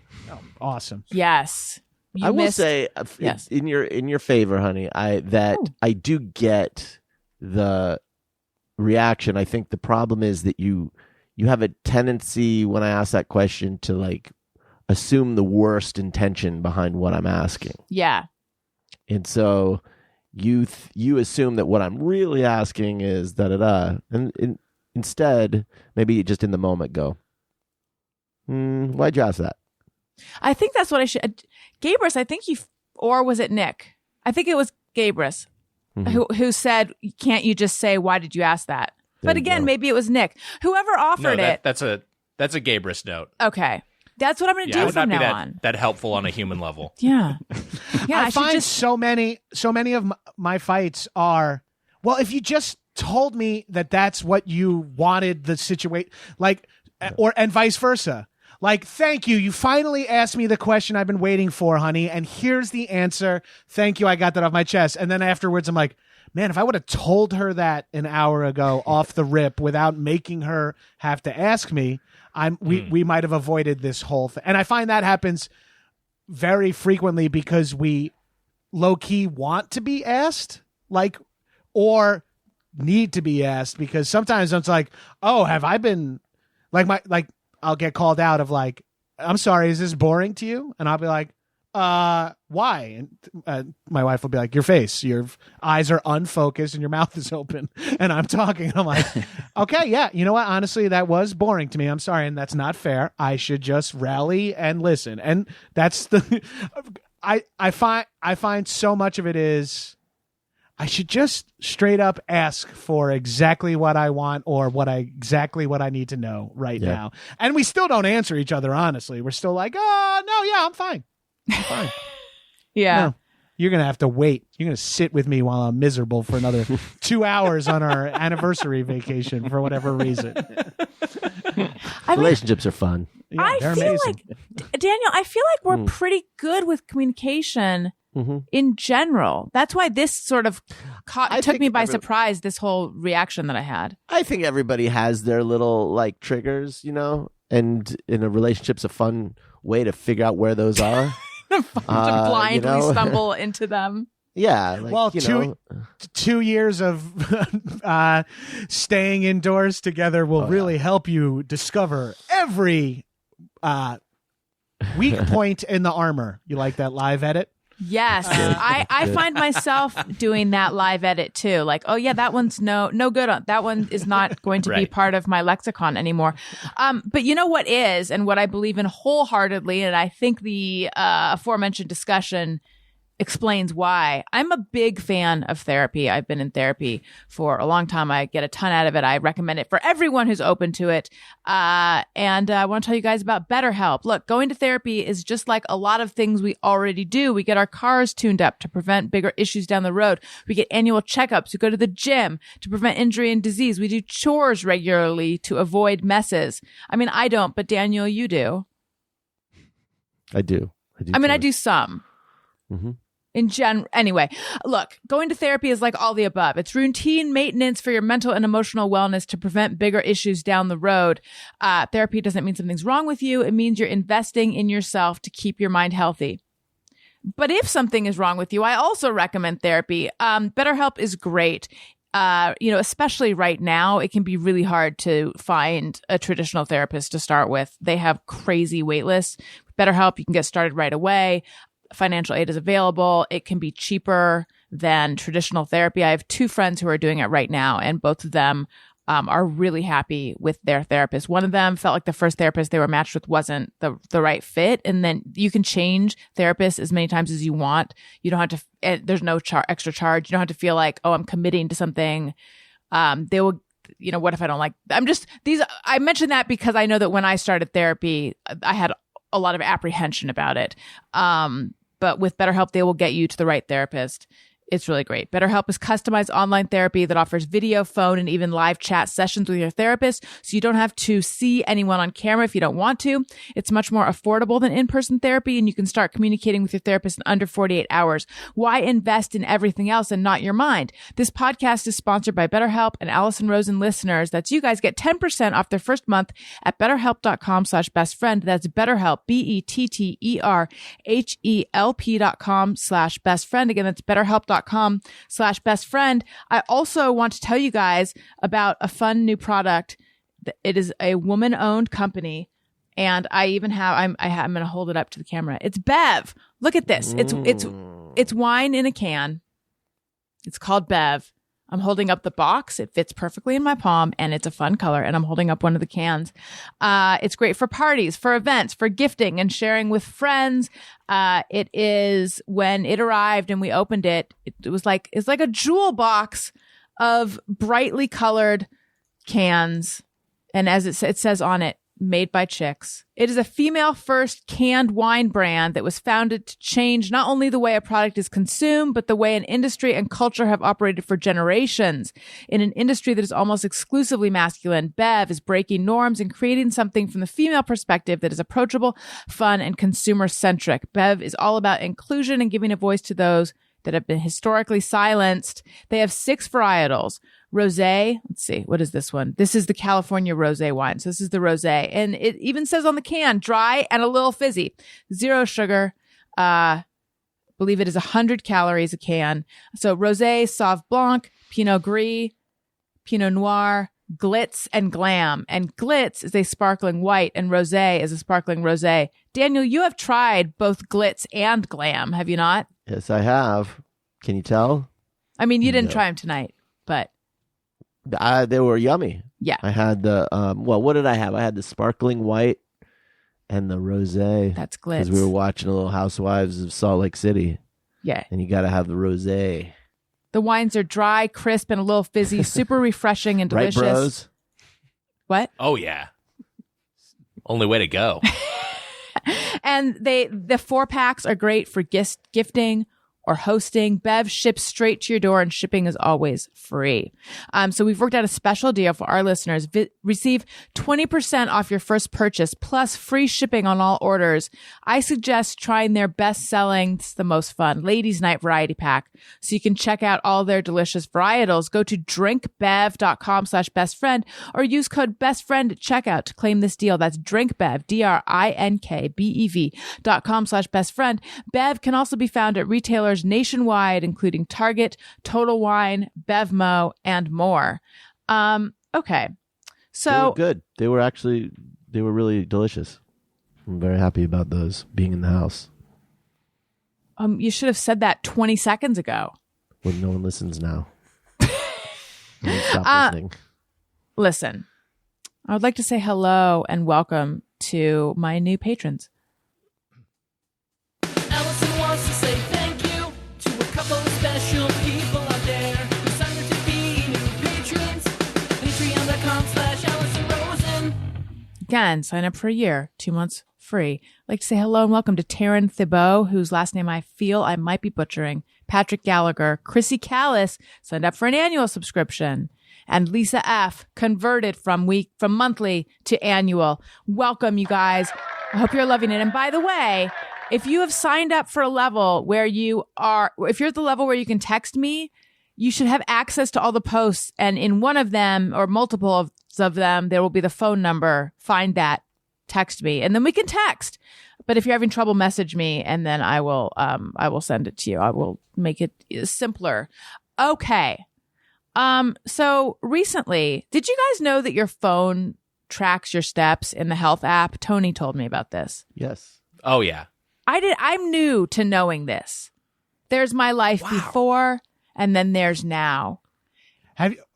awesome. Yes. You I will missed- say, Yes. in your favor, honey, I do get the reaction. I think the problem is that you have a tendency when I ask that question to like assume the worst intention behind what I'm asking. Yeah. And so you assume that what I'm really asking is da-da-da. And instead, maybe just in the moment go, why'd you ask that? I think that's what I should. Gabrus, I think or was it Nick? I think it was Gabrus who said, "Can't you just say why did you ask that?" But again, maybe it was Nick. Whoever offered it. That's a Gabrus note. Okay. That's what I'm going to do from now on. That helpful on a human level. Yeah. I find so many of my fights are, well, if you just told me that that's what you wanted the situation, like, and vice versa. Like, thank you. You finally asked me the question I've been waiting for, honey. And here's the answer. Thank you. I got that off my chest. And then afterwards, I'm like, man, if I would have told her that an hour ago off the rip without making her have to ask me, we might have avoided this whole thing. And I find that happens very frequently because we low key want to be asked, like, or need to be asked, because sometimes it's like, oh, have I been I'll get called out of like, I'm sorry, is this boring to you? And I'll be like, why? And my wife will be like, your face, your eyes are unfocused and your mouth is open and I'm talking. And I'm like, okay, yeah, you know what? Honestly, that was boring to me. I'm sorry. And that's not fair. I should just rally and listen. And that's I find so much of it is, I should just straight up ask for exactly what I want or exactly what I need to know right now. And we still don't answer each other, honestly. We're still like, oh, no, yeah, I'm fine. Yeah. No, you're going to have to wait. You're going to sit with me while I'm miserable for another 2 hours on our anniversary vacation for whatever reason. Relationships are fun. Yeah, I they're feel amazing. like, Daniel, we're pretty good with communication in general. That's why this sort of took me by surprise, this whole reaction that I had. I think everybody has their little like triggers, you know, and in a relationship's a fun way to figure out where those are. To blindly stumble into them. Yeah. Like, well, 2 years of staying indoors together will really help you discover every weak point in the armor. You like that live edit? Yes. I find myself doing that live edit too. Like, oh yeah, that one's no good. That one is not going to be part of my lexicon anymore. But you know what is, and what I believe in wholeheartedly, and I think the aforementioned discussion explains why. I'm a big fan of therapy. I've been in therapy for a long time. I get a ton out of it. I recommend it for everyone who's open to it. And I want to tell you guys about BetterHelp. Look, going to therapy is just like a lot of things we already do. We get our cars tuned up to prevent bigger issues down the road. We get annual checkups. We go to the gym to prevent injury and disease. We do chores regularly to avoid messes. I mean, I don't, but Daniel, you do. I do. I do some. Mm-hmm. In general, anyway, look, going to therapy is like all the above. It's routine maintenance for your mental and emotional wellness to prevent bigger issues down the road. Therapy doesn't mean something's wrong with you. It means you're investing in yourself to keep your mind healthy. But if something is wrong with you, I also recommend therapy. BetterHelp is great. Especially right now, it can be really hard to find a traditional therapist to start with. They have crazy wait lists. With BetterHelp, you can get started right away. Financial aid is available. It can be cheaper than traditional therapy. I have 2 friends who are doing it right now, and both of them are really happy with their therapist. One of them felt like the first therapist they were matched with wasn't the right fit. And then you can change therapists as many times as you want. You don't have to, there's no extra charge. You don't have to feel like, oh, I'm committing to something. They will, what if I don't like, I mentioned that because I know that when I started therapy, I had a lot of apprehension about it. But with BetterHelp, they will get you to the right therapist. It's really great. BetterHelp is customized online therapy that offers video, phone, and even live chat sessions with your therapist, so you don't have to see anyone on camera if you don't want to. It's much more affordable than in-person therapy, and you can start communicating with your therapist in under 48 hours. Why invest in everything else and not your mind? This podcast is sponsored by BetterHelp, and Alison Rosen listeners, that's you guys, get 10% off their first month at betterhelp.com/bestfriend. That's BetterHelp, BetterHelp.com/bestfriend. Again, that's betterhelp.com/bestfriend. I also want to tell you guys about a fun new product. It is a woman-owned company, and I even have, I'm going to hold it up to the camera. It's Bev. Look at this. It's wine in a can. It's called Bev. I'm holding up the box. It fits perfectly in my palm and it's a fun color. And I'm holding up one of the cans. It's great for parties, for events, for gifting and sharing with friends. It is, when it arrived and we opened it, it's like a jewel box of brightly colored cans. And as it says on it, made by chicks. It is a female-first canned wine brand that was founded to change not only the way a product is consumed, but the way an industry and culture have operated for generations. In an industry that is almost exclusively masculine, Bev is breaking norms and creating something from the female perspective that is approachable, fun, and consumer-centric. Bev is all about inclusion and giving a voice to those that have been historically silenced. They have 6 varietals. Rosé. Let's see. What is this one? This is the California Rosé wine. So this is the Rosé. And it even says on the can, dry and a little fizzy. 0 sugar. Believe it is 100 calories a can. So Rosé, Sauv Blanc, Pinot Gris, Pinot Noir, Glitz, and Glam. And Glitz is a sparkling white and Rosé is a sparkling rosé. Daniel, you have tried both Glitz and Glam, have you not? Yes, I have. Can you tell? I mean, you didn't No. try them tonight, but They were yummy. yeah. I had the what did I have? I had the sparkling white and the rosé. That's Because Glitz. we were watching a little Housewives of Salt Lake City, Yeah. and you got to have the rosé, The wines are dry, crisp, and a little fizzy, super refreshing and right, delicious. bros? What? Oh yeah. Only way to go. And the 4-packs are great for gifting or hosting. Bev ships straight to your door and shipping is always free. So we've worked out a special deal for our listeners. Receive 20% off your first purchase plus free shipping on all orders. I suggest trying their best-selling, it's the most fun, Ladies Night Variety Pack. So you can check out all their delicious varietals. Go to drinkbev.com/bestfriend or use code bestfriend at checkout to claim this deal. That's drinkbev, drinkbev.com/bestfriend. Bev can also be found at retailers nationwide, including Target, Total Wine, Bevmo, and more. Okay. They were So good. They were really delicious. I'm very happy about those being in the house. you should have said that 20 seconds ago. Well, no one listens now. Stop listening. Listen, I would like to say hello and welcome to my new patrons. Alison wants to say thank you to a couple of special people out there who signed up to be new patrons. Patreon.com/Alison Rosen. Again, sign up for a year, 2 months free. I'd like to say hello and welcome to Taryn Thibault, whose last name I feel I might be butchering, Patrick Gallagher, Chrissy Callis, signed up for an annual subscription, and Lisa F. converted from monthly to annual. Welcome, you guys. I hope you're loving it. And by the way, if you have signed up for a level where if you're at the level where you can text me, you should have access to all the posts. And in one of them or multiple of them, there will be the phone number. Find that, text me, and then we can text. But if you're having trouble, message me, and then I will send it to you. I will make it simpler. Okay. So recently, did you guys know that your phone tracks your steps in the health app? Tony told me about this. Yes. Oh yeah. I'm new to knowing this. There's my life before, and then there's now.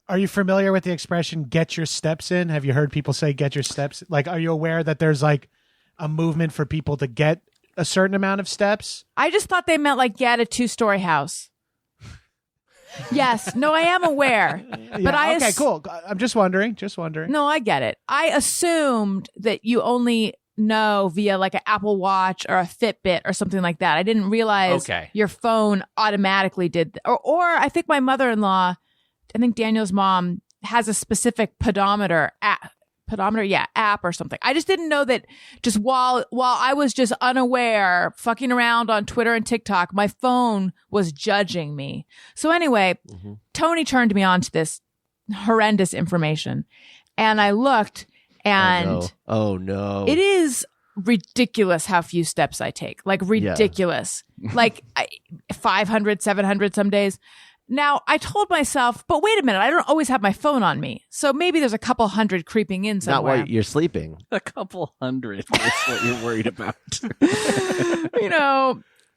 Are you familiar with the expression "get your steps in"? Have you heard people say "get your steps"? Like, are you aware that there's like a movement for people to get a certain amount of steps? I just thought they meant like get a 2-story house. Yes. No, I am aware. But Okay, cool. I'm just wondering. No, I get it. I assumed that you only know via like an Apple Watch or a Fitbit or something like that. I didn't realize your phone automatically did. Or I think my mother-in-law, I think Daniel's mom, has a specific pedometer app or something. I just didn't know that just while I was just unaware, fucking around on Twitter and TikTok, my phone was judging me. So anyway, Tony turned me on to this horrendous information, and I looked, and oh no, it is ridiculous how few steps I take. Like ridiculous. Like 500, 700 some days. Now, I told myself, but wait a minute, I don't always have my phone on me. So maybe there's a couple hundred creeping in somewhere. Not while you're sleeping. A couple hundred is what you're worried about.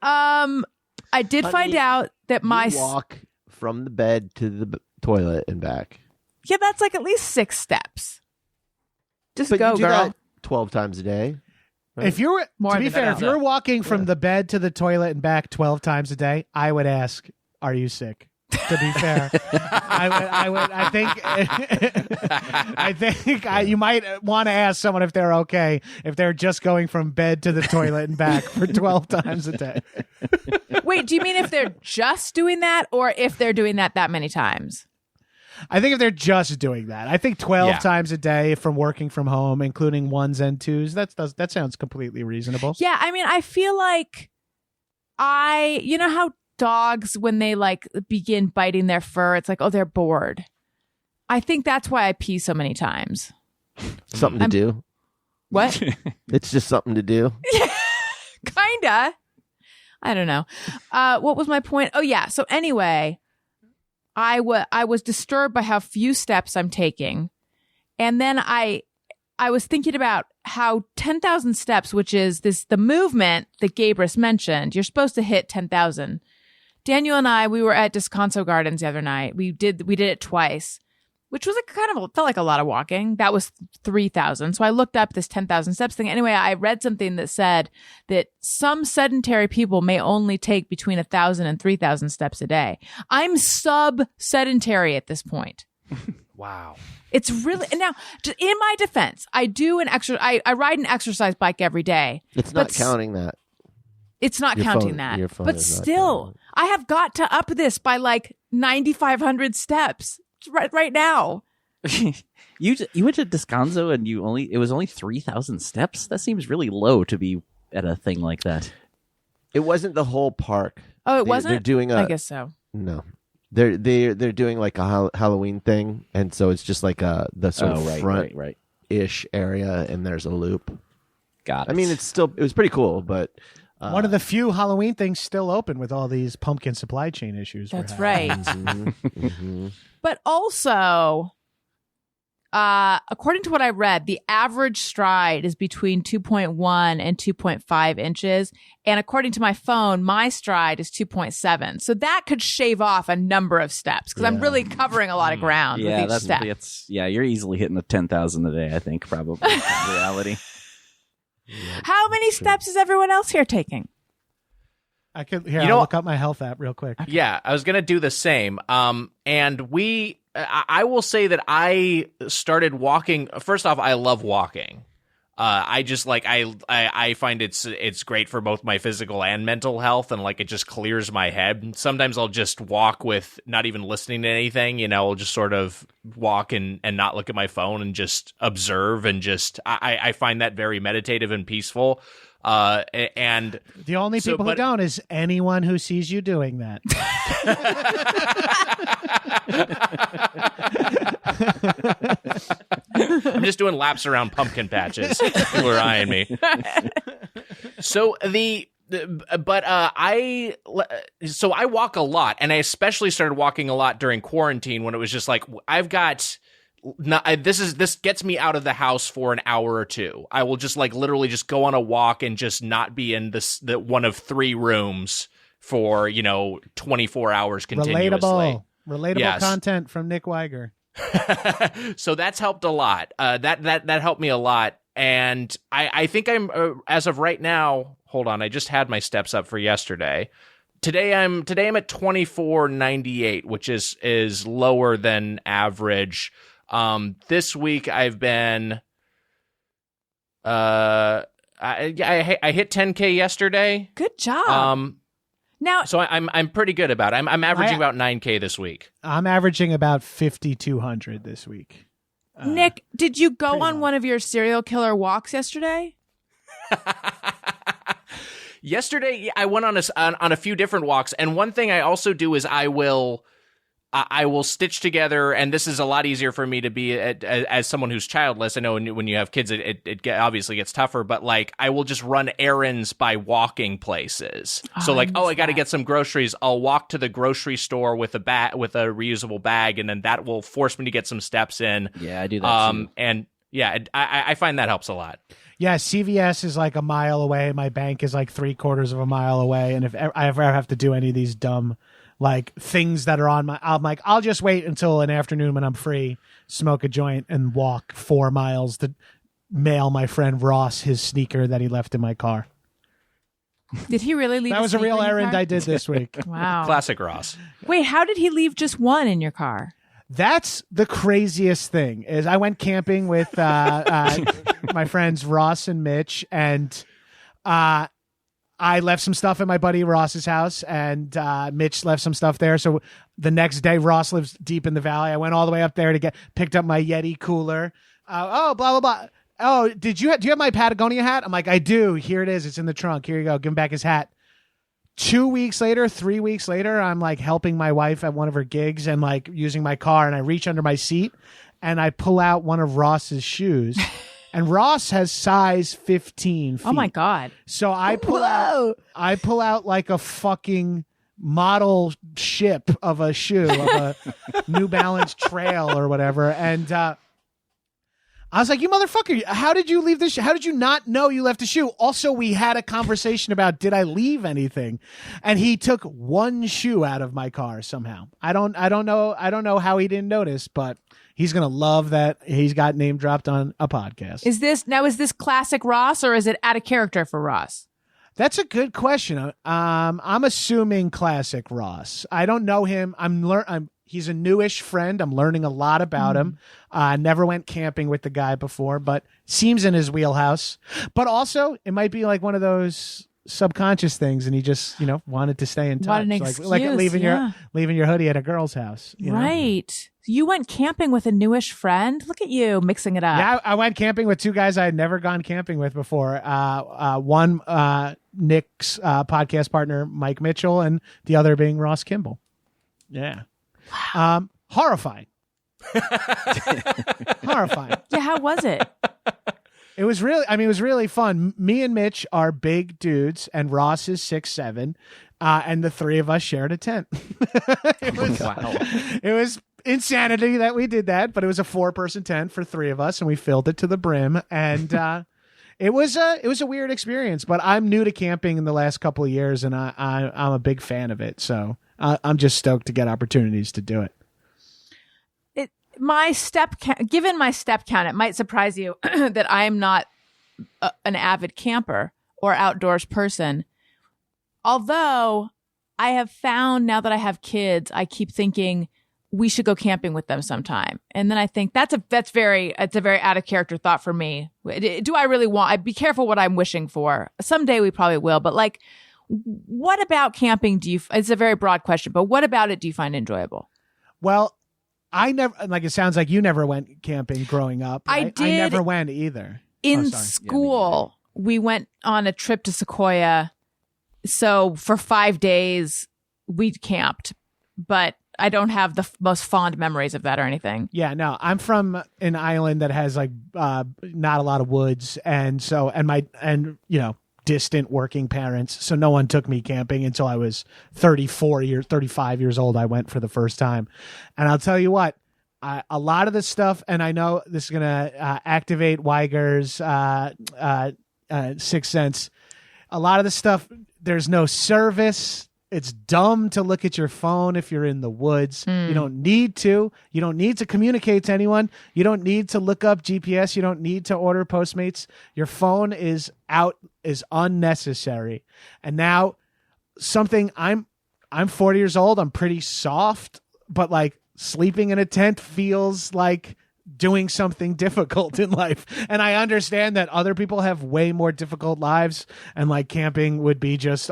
I did find out that You walk from the bed to the toilet and back. Yeah, that's like at least 6 steps. Just But go, you do girl. that 12 times a day. Right? If you're, More to be than fair, that. if you're walking from the bed to the toilet and back 12 times a day, I would ask, "Are you sick?" To be fair, I think you might want to ask someone if they're okay if they're just going from bed to the toilet and back for 12 times a day. Wait, do you mean if they're just doing that or if they're doing that many times? I think if they're just doing that, I think 12 Yeah. times a day from working from home, including 1s and 2s, that sounds completely reasonable. Yeah, I mean, I feel like you know how dogs, when they like begin biting their fur, it's like, oh, they're bored. I think that's why I pee so many times. Something to do. What? It's just something to do. Kinda. I don't know. What was my point? Oh yeah. So anyway, I was disturbed by how few steps I'm taking, and then I was thinking about how 10,000 steps, which is the movement that Gabrus mentioned, you're supposed to hit 10,000. Daniel and I, we were at Descanso Gardens the other night. We did it twice, which was felt like a lot of walking. That was 3,000. So I looked up this 10,000 steps thing. Anyway, I read something that said that some sedentary people may only take between 1,000 and 3,000 steps a day. I'm sub-sedentary at this point. Wow. It's really, and now in my defense, I do I ride an exercise bike every day. It's not but counting that. It's not Your counting phone- that. your phone But is not still, counting. I have got to up this by like 9,500 steps right now. You went to Descanso and it was only 3,000 steps. That seems really low to be at a thing like that. It wasn't the whole park. Oh, it wasn't? They're doing I guess so. no. They're doing like a Halloween thing, and so it's just like the sort of front-ish area, and there's a loop. Got it. I mean, it was pretty cool, but One of the few Halloween things still open with all these pumpkin supply chain issues. That's we're having. right. But also, according to what I read, the average stride is between 2.1 and 2.5 inches. And according to my phone, my stride is 2.7. So that could shave off a number of steps because I'm really covering a lot of ground with each step. You're easily hitting the 10,000 a day, I think, probably in reality. How many steps is everyone else here taking? I'll look up my health app real quick. Yeah, I was gonna do the same. And I will say that I started walking. First off, I love walking. I just I find it's great for both my physical and mental health, and like it just clears my head. Sometimes I'll just walk with not even listening to anything. I'll just sort of walk and not look at my phone and just observe, and just I find that very meditative and peaceful. And the only people who don't is anyone who sees you doing that. I'm just doing laps around pumpkin patches. People are eyeing me. So I walk a lot, and I especially started walking a lot during quarantine when it was just like this gets me out of the house for an hour or two. I will just literally just go on a walk and just not be in the one of 3 rooms for 24 hours continuously. Relatable content from Nick Wiger. So that's helped a lot. That helped me a lot, and I think I'm as of right now. Hold on, I just had my steps up for yesterday. Today I'm at 2498, which is lower than average. This week I've been I hit 10K yesterday. Good job. Now, so I'm pretty good about it. I'm averaging about 9K this week. I'm averaging about 5,200 this week. Nick, did you go on one of your serial killer walks yesterday? Yesterday, I went on a few different walks, and one thing I also do is I will stitch together, and this is a lot easier for me to be as someone who's childless. I know when you have kids, it obviously gets tougher, but I will just run errands by walking places. So I got to get some groceries. I'll walk to the grocery store with a reusable bag, and then that will force me to get some steps in. Yeah, I do that too. And yeah, I find that helps a lot. Yeah, CVS is like a mile away. My bank is like 3/4 of a mile away. And if I ever have to do any of these dumb like things that are on my. I'm like, I'll just wait until an afternoon when I'm free, smoke a joint, and walk 4 miles to mail my friend Ross his sneaker that he left in my car. Did he really leave? That was a real errand I did this week. Wow. Classic Ross. Wait, how did he leave just one in your car? That's the craziest thing. Is I went camping with my friends Ross and Mitch, and I left some stuff at my buddy Ross's house, and Mitch left some stuff there. So the next day, Ross lives deep in the valley. I went all the way up there to picked up my Yeti cooler. Blah blah blah. Oh, do you have my Patagonia hat? I'm like, I do. Here it is. It's in the trunk. Here you go. Give him back his hat. 3 weeks later, I'm like helping my wife at one of her gigs and like using my car, and I reach under my seat and I pull out one of Ross's shoes. And Ross has size 15 feet. Oh my God. So I pull out like a fucking model ship of a shoe, of a New Balance Trail or whatever. And I was like, you motherfucker, how did you leave this? How did you not know you left a shoe? Also, we had a conversation about, did I leave anything? And he took one shoe out of my car somehow. I don't know how he didn't notice, but he's going to love that he's got name dropped on a podcast. Is this classic Ross, or is it out of character for Ross? That's a good question. I'm assuming classic Ross. I don't know him. He's a newish friend. I'm learning a lot about him. I never went camping with the guy before, but seems in his wheelhouse. But also, it might be like one of those subconscious things, and he just, wanted to stay in touch. What an excuse, like leaving yeah. your hoodie at a girl's house. Right. You went camping with a newish friend? Look at you mixing it up. Yeah, I went camping with two guys I had never gone camping with before. One, Nick's podcast partner, Mike Mitchell, and the other being Ross Kimball. Yeah. Horrifying. Horrifying. Yeah, how was it? It was really fun. Me and Mitch are big dudes, and Ross is 6'7", and the three of us shared a tent. It was insanity that we did that, but it was a 4-person tent for 3 of us, and we filled it to the brim. And it was a weird experience. But I'm new to camping in the last couple of years, and I'm a big fan of it. So I'm just stoked to get opportunities to do it. Given my step count, it might surprise you that I am not an avid camper or outdoors person. Although I have found, now that I have kids, I keep thinking we should go camping with them sometime. And then I think it's a very out of character thought for me. Do I really want? I'd be careful what I'm wishing for. Someday we probably will, but like, what about camping it's a very broad question, but what about it do you find enjoyable? Well, I never, like, it sounds like you never went camping growing up. Right? I did. I never went either. In school, we went on a trip to Sequoia. So for 5 days, we camped, but I don't have the most fond memories of that or anything. Yeah, no, I'm from an island that has like not a lot of woods, and distant working parents. So no one took me camping until I was 35 years old. I went for the first time. And I'll tell you what, a lot of the stuff, and I know this is going to activate Wiger's Sixth Sense. A lot of the stuff, there's no service. It's dumb to look at your phone if you're in the woods. You don't need to. You don't need to communicate to anyone. You don't need to look up GPS. You don't need to order Postmates. Your phone is unnecessary. And now I'm 40 years old. I'm pretty soft, but like sleeping in a tent feels like doing something difficult in life. And I understand that other people have way more difficult lives, and like camping would be just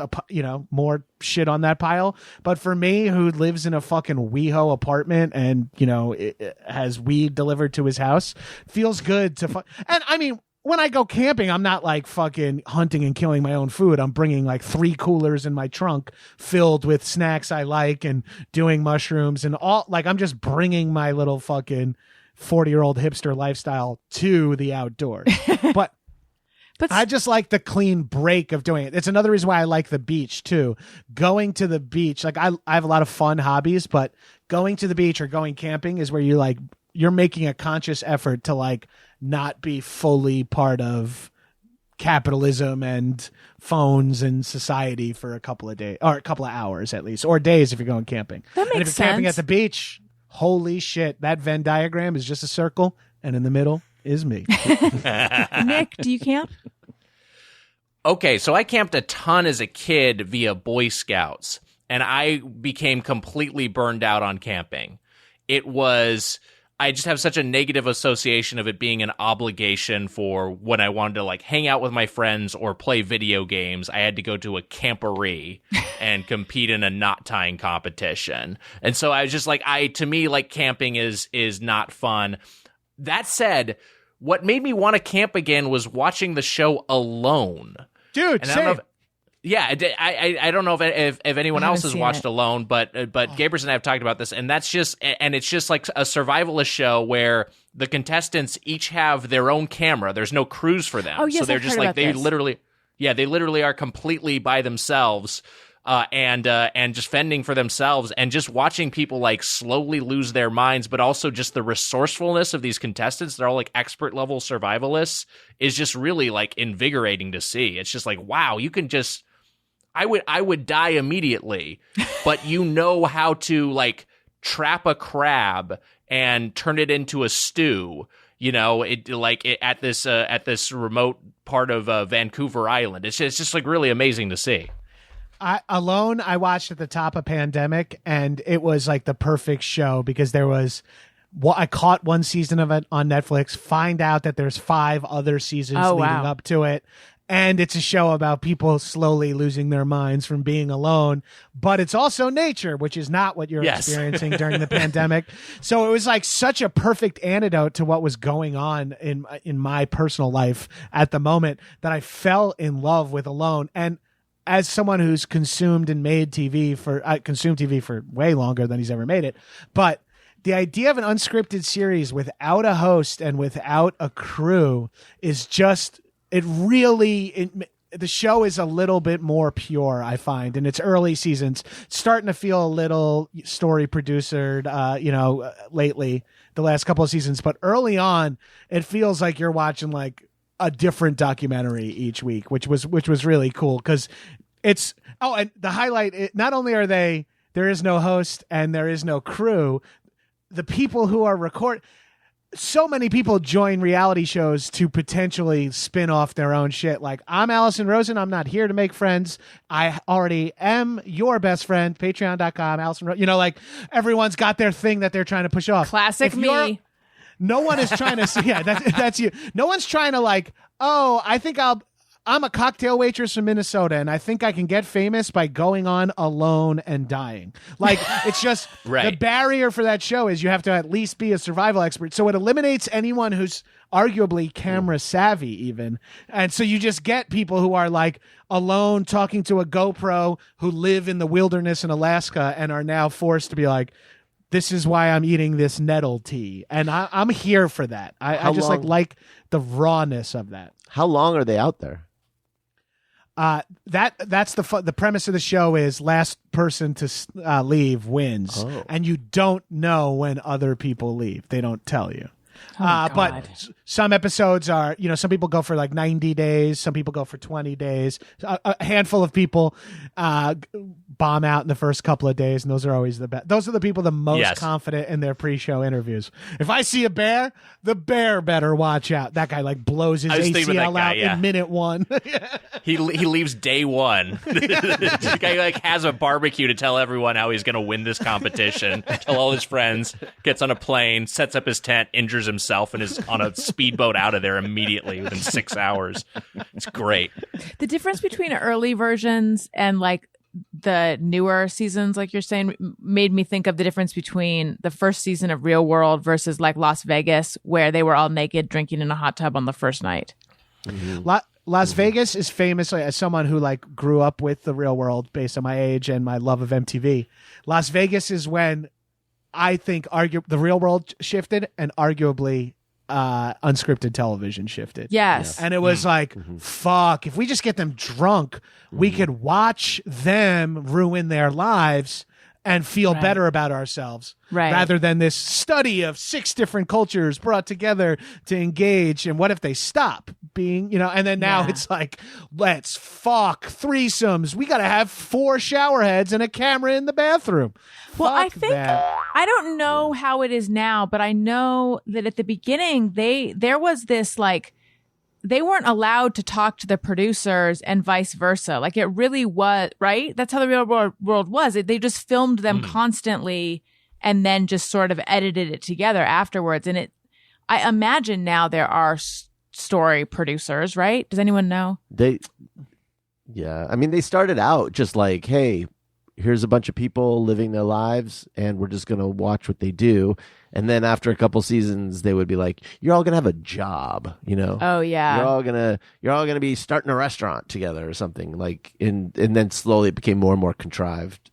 more shit on that pile. But for me, who lives in a fucking WeHo apartment and it has weed delivered to his house, feels good to and I mean, when I go camping, I'm not like fucking hunting and killing my own food. I'm bringing like 3 coolers in my trunk filled with snacks I like and doing mushrooms and all. Like, I'm just bringing my little fucking 40-year-old hipster lifestyle to the outdoors. But I just like the clean break of doing it. It's another reason why I like the beach too. Going to the beach, like I have a lot of fun hobbies, but going to the beach or going camping is where you're making a conscious effort to like not be fully part of capitalism and phones and society for a couple of days, or a couple of hours at least, or days if you're going camping. That And if makes you're camping sense. at the beach, holy shit, that Venn diagram is just a circle, and in the middle is me. Nick, do you camp? Okay, so I camped a ton as a kid via Boy Scouts, and I became completely burned out on camping. I just have such a negative association of it being an obligation for when I wanted to like hang out with my friends or play video games. I had to go to a camporee and compete in a knot tying competition. And so I was just like, to me, like camping is not fun. That said, what made me want to camp again was watching the show Alone. Dude, And I don't know same. I don't know if anyone I haven't else has seen watched it. Alone, but Gabrus and I have talked about this, and it's just like a survivalist show where the contestants each have their own camera. There's no crews for them, Oh, yes, so they're I've just heard like about they this. literally are completely by themselves. And just fending for themselves and just watching people like slowly lose their minds, but also just the resourcefulness of these contestants. They're all like expert level survivalists is just really like invigorating to see. It's just like, wow, you can just, I would die immediately, but you know how to like trap a crab and turn it into a stew. You know, at this remote part of Vancouver Island. It's just like really amazing to see. Alone, I watched at the top of pandemic, and it was like the perfect show because there was. Well, I caught one season of it on Netflix. Find out that there's 5 other seasons Oh, leading wow. up to it, and it's a show about people slowly losing their minds from being alone. But it's also nature, which is not what you're Yes. experiencing during the pandemic. So it was like such a perfect antidote to what was going on in my personal life at the moment that I fell in love with Alone. And as someone who's consumed and made TV consumed TV for way longer than he's ever made it, but the idea of an unscripted series without a host and without a crew is just, the show is a little bit more pure, I find, in its early seasons. It's starting to feel a little story producered, lately, the last couple of seasons. But early on, it feels like you're watching like a different documentary each week, which was really cool because it's and the highlight, not only are there is no host and there is no crew, the people who are so many people join reality shows to potentially spin off their own shit. Like, I'm Alison Rosen. I'm not here to make friends. I already am your best friend. Patreon.com, Alison Rosen. Like everyone's got their thing that they're trying to push off. Classic If you're- me. No one is trying to yeah, that's you. No one's trying to like, oh, I think I'm a cocktail waitress from Minnesota and I think I can get famous by going on Alone and dying. Like, it's just Right. the barrier for that show is you have to at least be a survival expert. So it eliminates anyone who's arguably camera savvy even. And so you just get people who are like alone talking to a GoPro who live in the wilderness in Alaska and are now forced to be like, this is why I'm eating this nettle tea. And I'm here for that. I just long? like the rawness of that. How long are they out there? That's the premise of the show is last person to leave wins. Oh. And you don't know when other people leave. They don't tell you. God. But some episodes are, some people go for like 90 days. Some people go for 20 days. A handful of people bomb out in the first couple of days, and those are always the best. Those are the people the most Yes. confident in their pre-show interviews. If I see a bear, the bear better watch out. That guy like blows his I was thinking ACL about that guy, out yeah. in minute 1. He leaves day one. The guy like has a barbecue to tell everyone how he's going to win this competition. Tell all his friends. Gets on a plane, sets up his tent, injures himself, and is on a speedboat out of there immediately within 6 hours. It's great. The difference between early versions and like the newer seasons, like you're saying, made me think of the difference between the first season of Real World versus like Las Vegas, where they were all naked drinking in a hot tub on the first night. Las Vegas is famous, as someone who like grew up with the Real World based on my age and my love of MTV. Las Vegas is when I think the Real World shifted and arguably unscripted television shifted. Yes. And it was like, fuck, if we just get them drunk, we could watch them ruin their lives and feel Right. better about ourselves. Right. Rather than this study of 6 different cultures brought together to engage. And what if they stop being, and then now Yeah. it's like, let's fuck threesomes. We got to have 4 shower heads and a camera in the bathroom. Well, I Fuck think that. I don't know how it is now, but I know that at the beginning there was this like they weren't allowed to talk to the producers and vice versa. Like it really was, right? That's how the real world was. They just filmed them constantly and then just sort of edited it together afterwards. And I imagine now there are story producers, right? Does anyone know? Yeah. I mean, they started out just like, hey, here's a bunch of people living their lives and we're just going to watch what they do. And then after a couple seasons, they would be like, you're all going to have a job, Oh yeah. You're all going to be starting a restaurant together or something like, and then slowly it became more and more contrived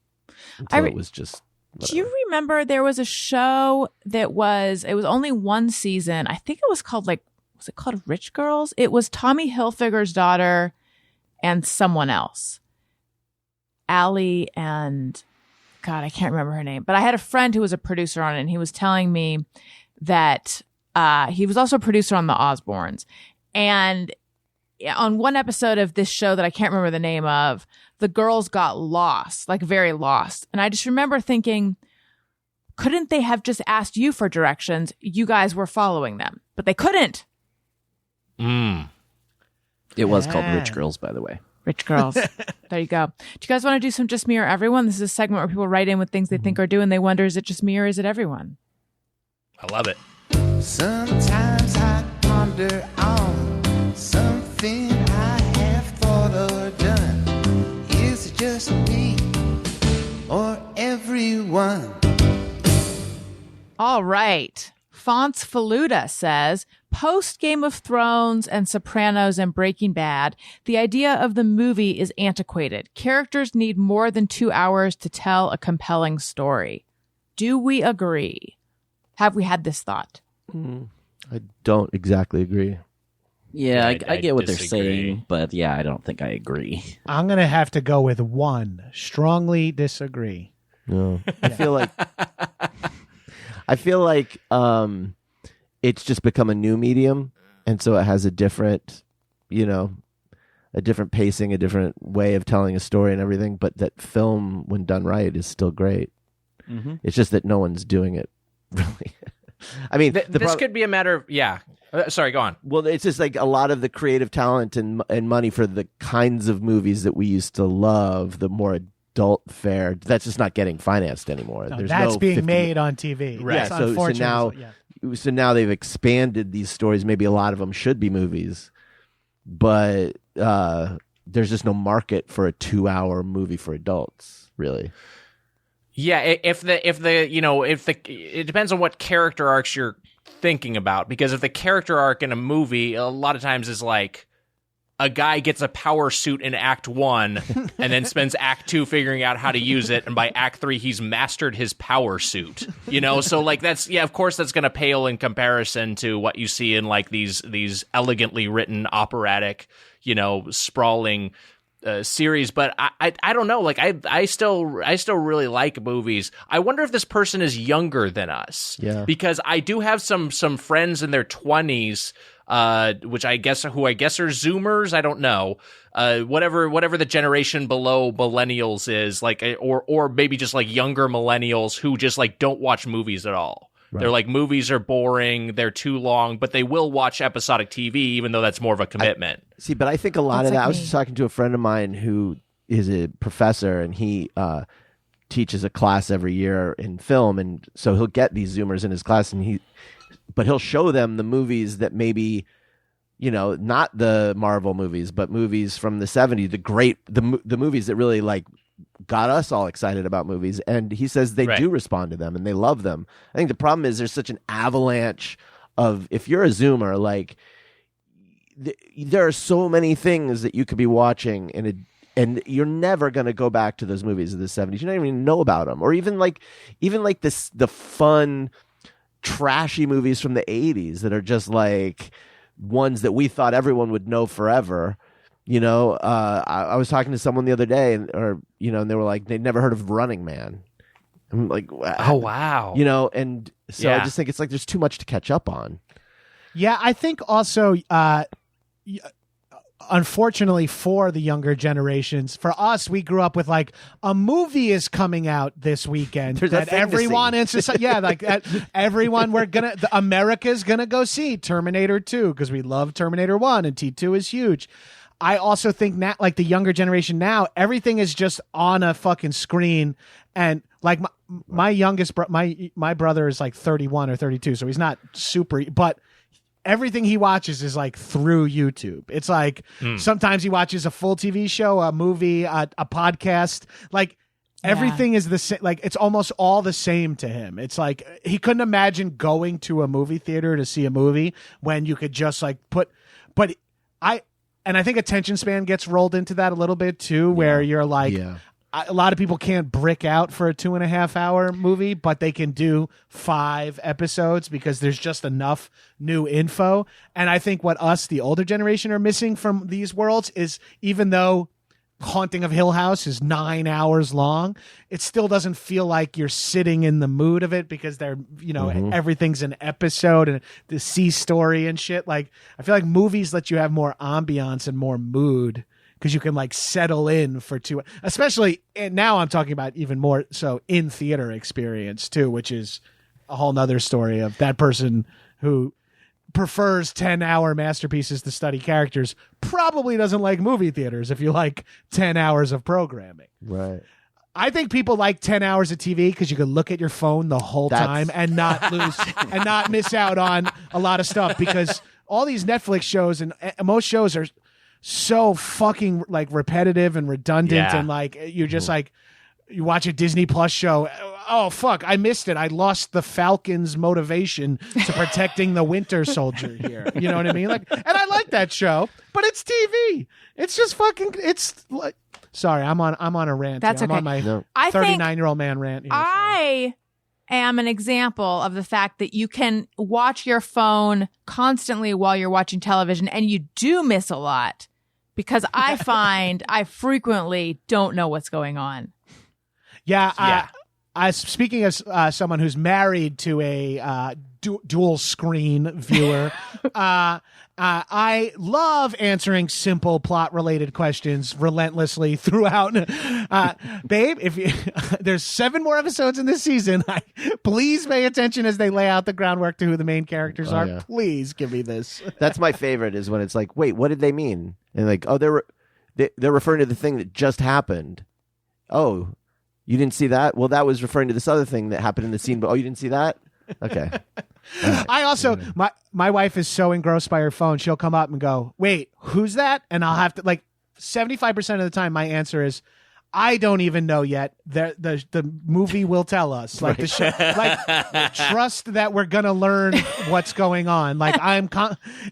until it was just. Do you remember there was a show it was only one season. I think it was called was it called Rich Girls? It was Tommy Hilfiger's daughter and someone else. Allie and God, I can't remember her name, but I had a friend who was a producer on it, and he was telling me that he was also a producer on The Osbournes. And on one episode of this show that I can't remember the name of, the girls got lost, like very lost. And I just remember thinking, couldn't they have just asked you for directions? You guys were following them, but they couldn't. It was called Rich Girls, by the way. Rich Girls. There you go. Do you guys want to do some Just Me or Everyone? This is a segment where people write in with things they think or do, and they wonder, is it just me or is it everyone? I love it. Sometimes I ponder on something I have thought or done. Is it just me or everyone? All right. Fonts Faluda says, post Game of Thrones and Sopranos and Breaking Bad, the idea of the movie is antiquated. Characters need more than 2 hours to tell a compelling story. Do we agree? Have we had this thought? I don't exactly agree. Yeah, I I get what they're disagree. saying, but yeah, I don't think I agree. I'm going to have to go with 1. Strongly disagree. No, I feel like it's just become a new medium, and so it has a different, a different pacing, a different way of telling a story and everything. But that film, when done right, is still great. Mm-hmm. It's just that no one's doing it really. I mean, This could be a matter of sorry, go on. Well, it's just like a lot of the creative talent and money for the kinds of movies that we used to love, the more adult fare, that's just not getting financed anymore. No, There's that's no being 50 made on TV. Right. That's So unfortunate. now they've expanded these stories. Maybe a lot of them should be movies, but there's just no market for a 2-hour movie for adults, really. Yeah, it depends on what character arcs you're thinking about, because if the character arc in a movie a lot of times is like a guy gets a power suit in Act 1 and then spends Act 2 figuring out how to use it, and by Act 3 he's mastered his power suit. So like that's of course that's going to pale in comparison to what you see in like these elegantly written operatic, sprawling series. But I don't know, like I still really like movies. I wonder if this person is younger than us. Yeah. Because I do have some friends in their 20s, which I guess are Zoomers. I don't know. Whatever the generation below millennials is, like, or maybe just like younger millennials who just like don't watch movies at all. Right. They're like, movies are boring, they're too long, but they will watch episodic TV, even though that's more of a commitment. But I think a lot of that, I was just talking to a friend of mine who is a professor, and he teaches a class every year in film, and so he'll get these Zoomers in his class, and he'll show them the movies that maybe, not the Marvel movies, but movies from the 70s, the movies that really like got us all excited about movies. And he says they do respond to them and they love them. I think the problem is there's such an avalanche of, if you're a Zoomer, like there are so many things that you could be watching and you're never going to go back to those movies of the 70s. You don't even know about them. Or even like the fun, trashy movies from the 80s that are just like ones that we thought everyone would know forever. I was talking to someone the other day, and they were like, they'd never heard of Running Man. I'm like, oh wow, and so I just think it's like there's too much to catch up on. Yeah, I think also unfortunately for the younger generations, for us, we grew up with like a movie is coming out this weekend There's a that thing to everyone see. in society, everyone America's gonna go see Terminator 2 because we love Terminator 1 and T2 is huge. I also think now, like the younger generation now, everything is just on a fucking screen, and like my youngest my brother is like 31 or 32, so he's not super, but everything he watches is like through YouTube. It's like sometimes he watches a full TV show, a movie, a podcast. Like everything is the same. Like it's almost all the same to him. It's like he couldn't imagine going to a movie theater to see a movie when you could just like I think attention span gets rolled into that a little bit too, where you're like, a lot of people can't brick out for a 2.5 hour movie, but they can do 5 episodes because there's just enough new info. And I think what us, the older generation, are missing from these worlds is, even though Haunting of Hill House is 9 hours long, it still doesn't feel like you're sitting in the mood of it because they're, everything's an episode and the C story and shit. Like, I feel like movies let you have more ambiance and more mood because you can like settle in for 2, especially, and now I'm talking about even more so in theater experience too, which is a whole nother story of that person who prefers 10-hour masterpieces to study characters probably doesn't like movie theaters if you like 10 hours of programming. Right. I think people like 10 hours of TV because you can look at your phone the whole time and not lose and not miss out on a lot of stuff, because all these Netflix shows and most shows are so fucking like repetitive and redundant, and like you're just like, you watch a Disney Plus show, oh fuck, I missed it. I lost the Falcon's motivation to protecting the Winter Soldier here. You know what I mean? Like, and I like that show, but it's TV. It's just fucking. It's like, sorry, I'm on a rant. That's here. okay. I'm on my I think 39-year-old man rant. Here, I am an example of the fact that you can watch your phone constantly while you're watching television, and you do miss a lot, because I find I frequently don't know what's going on. Yeah. Speaking as someone who's married to a dual screen viewer, I love answering simple plot related questions relentlessly throughout. Babe, if there's 7 more episodes in this season, please pay attention as they lay out the groundwork to who the main characters are. Yeah. Please give me this. That's my favorite, is when it's like, wait, what did they mean? And like, oh, they're referring to the thing that just happened. Oh, you didn't see that? Well, that was referring to this other thing that happened in the scene, but oh, you didn't see that? Okay. Right. I also, my wife is so engrossed by her phone, she'll come up and go, wait, who's that? And I'll have to, like, 75% of the time, my answer is, I don't even know yet. The movie will tell us. Like, the show, like, trust that we're gonna learn what's going on. Like,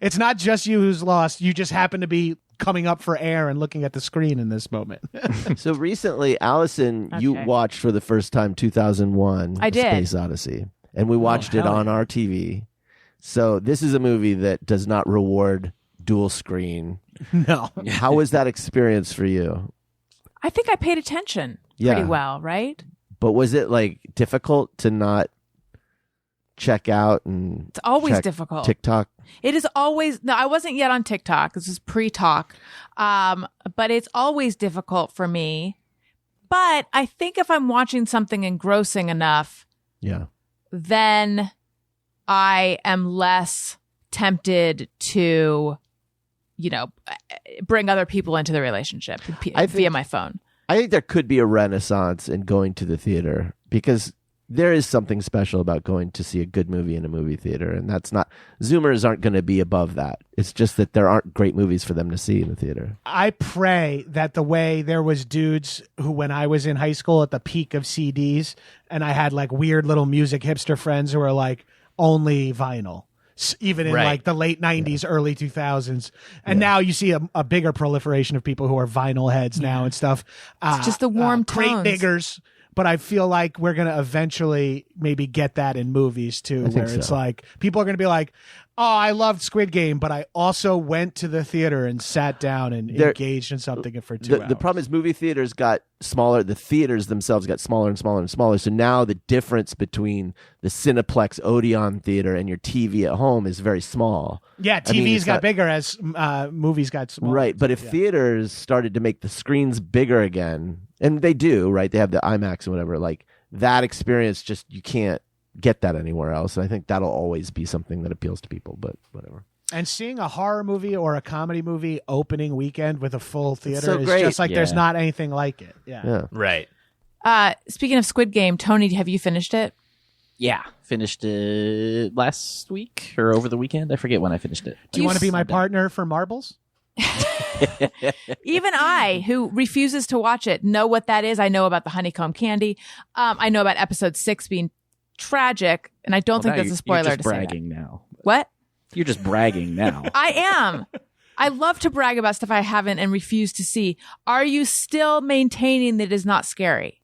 it's not just you who's lost. You just happen to be coming up for air and looking at the screen in this moment. So recently, Allison, you Okay. watched for the first time 2001: I did. Space Odyssey, and we watched it hell on our TV. So this is a movie that does not reward dual screen. No. How was that experience for you? I think I paid attention pretty well, right? But was it like difficult to not check out and It's always check difficult. TikTok? It is always, no, I wasn't yet on TikTok. This is pre-talk. But it's always difficult for me. But I think if I'm watching something engrossing enough, Yeah. then I am less tempted to, bring other people into the relationship via my phone. I think there could be a renaissance in going to the theater, because there is something special about going to see a good movie in a movie theater, and that's not, Zoomers aren't going to be above that. It's just that there aren't great movies for them to see in the theater. I pray that the way there was dudes who, when I was in high school at the peak of CDs, and I had like weird little music hipster friends who were like only vinyl, even in like the late 90s, early 2000s. And now you see a bigger proliferation of people who are vinyl heads now and stuff. It's just the warm crate tones. diggers. But I feel like we're going to eventually maybe get that in movies too, where it's so. like people are going to be like, Oh, I loved Squid Game, but I also went to the theater and sat down and engaged in something for 2 hours. The problem is movie theaters got smaller. The theaters themselves got smaller and smaller and smaller. So now the difference between the Cineplex Odeon theater and your TV at home is very small. Yeah, TVs got bigger as movies got smaller. Right, but if theaters started to make the screens bigger again, and they do, right? They have the IMAX and whatever. Like that experience, just you can't get that anywhere else. And I think that'll always be something that appeals to people, but whatever. And seeing a horror movie or a comedy movie opening weekend with a full theater so is great. just like there's not anything like it. Yeah. Right. Speaking of Squid Game, Tony, have you finished it? Yeah, finished it last week or over the weekend. I forget when I finished it. Do you want to be my partner for marbles? Even I, who refuses to watch it, know what that is. I know about the honeycomb candy. I know about episode 6 being tragic, and I don't think that's a spoiler You're just to say bragging that. now. What? You're just bragging now. I am. I love to brag about stuff I haven't and refuse to see. Are you still maintaining that it is not scary?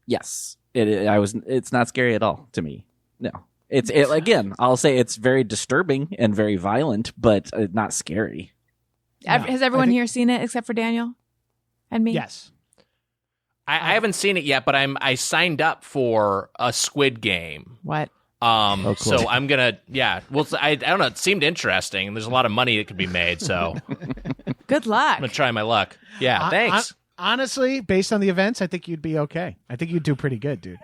Yes, it's not scary at all to me. No, again, I'll say it's very disturbing and very violent, but not scary. Has everyone here seen it except for Daniel and me? Yes. I haven't seen it yet, but I signed up for a Squid Game. What? cool. So I'm gonna, well, I don't know. It seemed interesting. There's a lot of money that could be made, so Good luck. I'm gonna try my luck. Yeah, thanks. Honestly, based on the events, I think you'd be okay. I think you'd do pretty good, dude.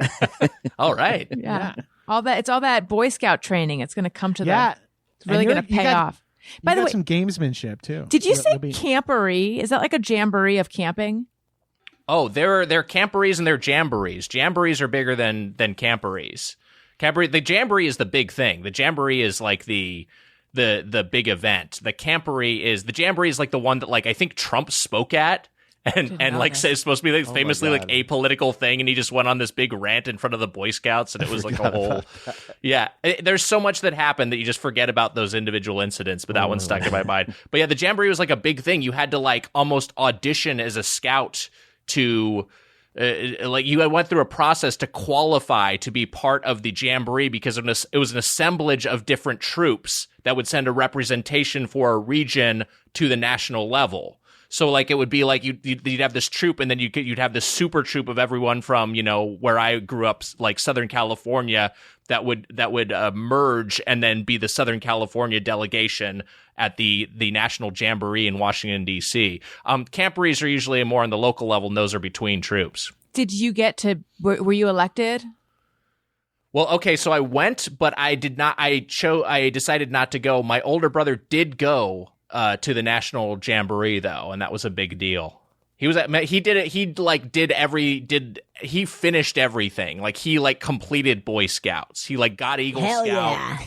All right. Yeah. It's all that Boy Scout training. It's going to come to it's really And going to pay off. By the way, some gamesmanship too. did you say You'll be- camporee? Is that like a jamboree of camping? Oh, they're camporees and they're jamborees. Jamborees are bigger than camporees. The jamboree is the big thing. The jamboree is like the big event. The jamboree is like the one that like I think Trump spoke at. And like it's supposed to be like famously like a political thing, and he just went on this big rant in front of the Boy Scouts, and it was like a whole there's so much that happened that you just forget about those individual incidents, but that one stuck in my mind. But yeah, the jamboree was like a big thing. You had to like almost audition as a scout to like you went through a process to qualify to be part of the jamboree because it was an assemblage of different troops that would send a representation for a region to the national level. So like it would be like you'd have this troop, and then you'd have this super troop of everyone from where I grew up, like Southern California, that would merge and then be the Southern California delegation at the National Jamboree in Washington D.C. Camporees are usually more on the local level, and those are between troops. Did you get to? Were you elected? Well, okay, so I went, but I did not. I decided not to go. My older brother did go. To the National Jamboree though, and that was a big deal. He did it. He finished everything. Like he like completed Boy Scouts. He like got Eagle Hell Scout.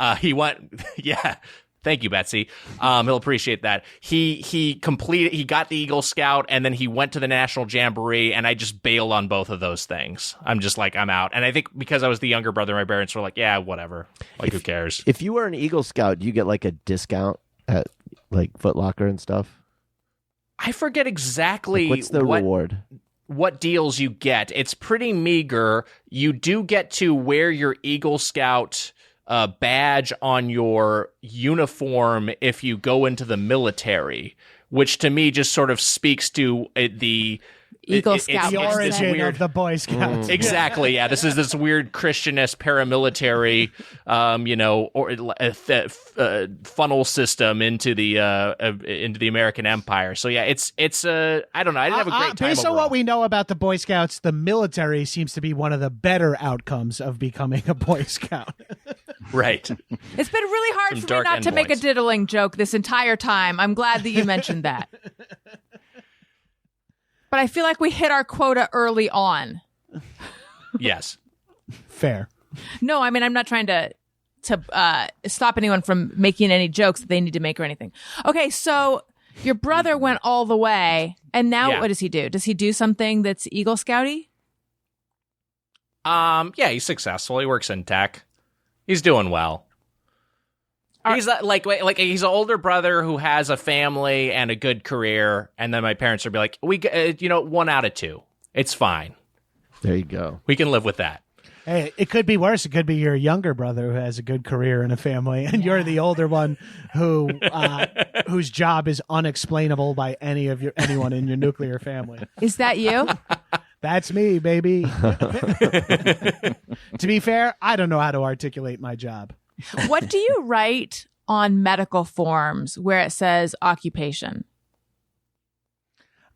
yeah. He went. Yeah. Thank you, Betsy. He'll appreciate that. He got the Eagle Scout, and then he went to the National Jamboree, and I just bailed on both of those things. I'm just like, I'm out. And I think because I was the younger brother, my parents were like, yeah, whatever. Like, who cares? If you were an Eagle Scout, do you get like a discount at like Foot Locker and stuff? I forget exactly what's the reward. What deals you get. It's pretty meager. You do get to wear your Eagle Scout badge on your uniform if you go into the military, which to me just sort of speaks to the Eagle Scout. The it's origin weird, of the Boy Scouts. Exactly. Yeah. This is this weird Christianist paramilitary, funnel system into the American Empire. So yeah, it's I don't know. I didn't have a great time. Based on overall. what we know about the Boy Scouts, the military seems to be one of the better outcomes of becoming a Boy Scout. Right. It's been really hard Some for me dark not to make a endpoints. diddling joke this entire time. I'm glad that you mentioned that. But I feel like we hit our quota early on. Yes. Fair. No, I mean, I'm not trying to stop anyone from making any jokes that they need to make or anything. Okay, so your brother went all the way, and now Yeah. what does he do? Does he do something that's Eagle Scouty? Yeah, he's successful. He works in tech. He's doing well. He's like he's an older brother who has a family and a good career, and then my parents would be like, 1 out of 2. It's fine. There you go. We can live with that. Hey, it could be worse. It could be your younger brother who has a good career and a family, and you're the older one who whose job is unexplainable by anyone in your nuclear family. Is that you? That's me, baby. To be fair, I don't know how to articulate my job. What do you write on medical forms where it says occupation?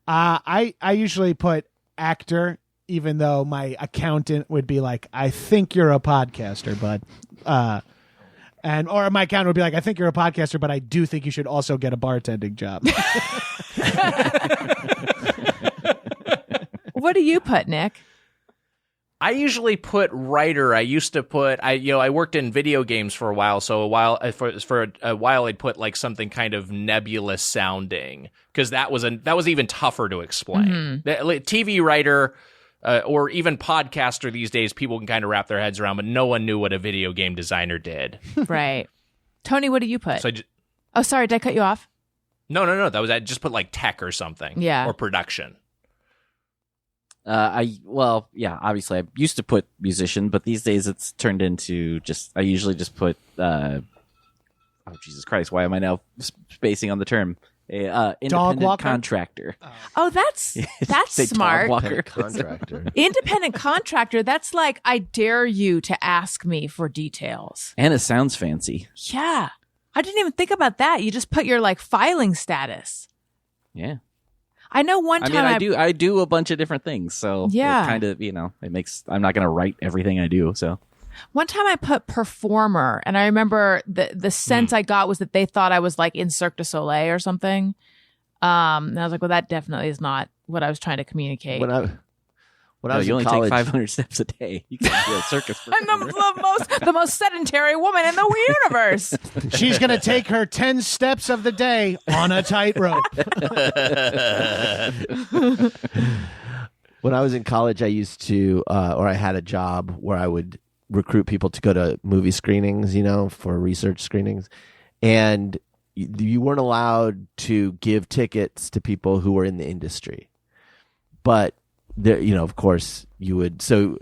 I usually put actor, even though my accountant would be like, I think you're a podcaster, bud. Or my accountant would be like, I think you're a podcaster, but I do think you should also get a bartending job. What do you put, Nick? I usually put writer. I used to put I worked in video games for a while, so for a while I'd put like something kind of nebulous sounding, because that was even tougher to explain. TV writer or even podcaster these days, people can kind of wrap their heads around, but no one knew what a video game designer did. Right. Tony, what do you put? So oh, sorry, did I cut you off? No. I just put like tech or something. Yeah. Or production. Obviously I used to put musician, but these days it's turned into I usually just put Jesus Christ, why am I now spacing on the term? Independent contractor. Oh, that's smart. Dog walker. Contractor. Independent contractor. That's like, I dare you to ask me for details. And it sounds fancy. Yeah. I didn't even think about that. You just put your like filing status. Yeah. I know one time I do a bunch of different things, so yeah, it kind of, it makes, I'm not going to write everything I do, so. One time I put performer, and I remember the sense I got was that they thought I was like in Cirque du Soleil or something. And I was like, well, that definitely is not what I was trying to communicate. When I was you in only college, take 500 steps a day. You can do a circus. I'm the most sedentary woman in the universe. She's going to take her 10 steps of the day on a tightrope. When I was in college, I used to, or I had a job where I would recruit people to go to movie screenings, for research screenings. And you weren't allowed to give tickets to people who were in the industry. But there, of course you would. So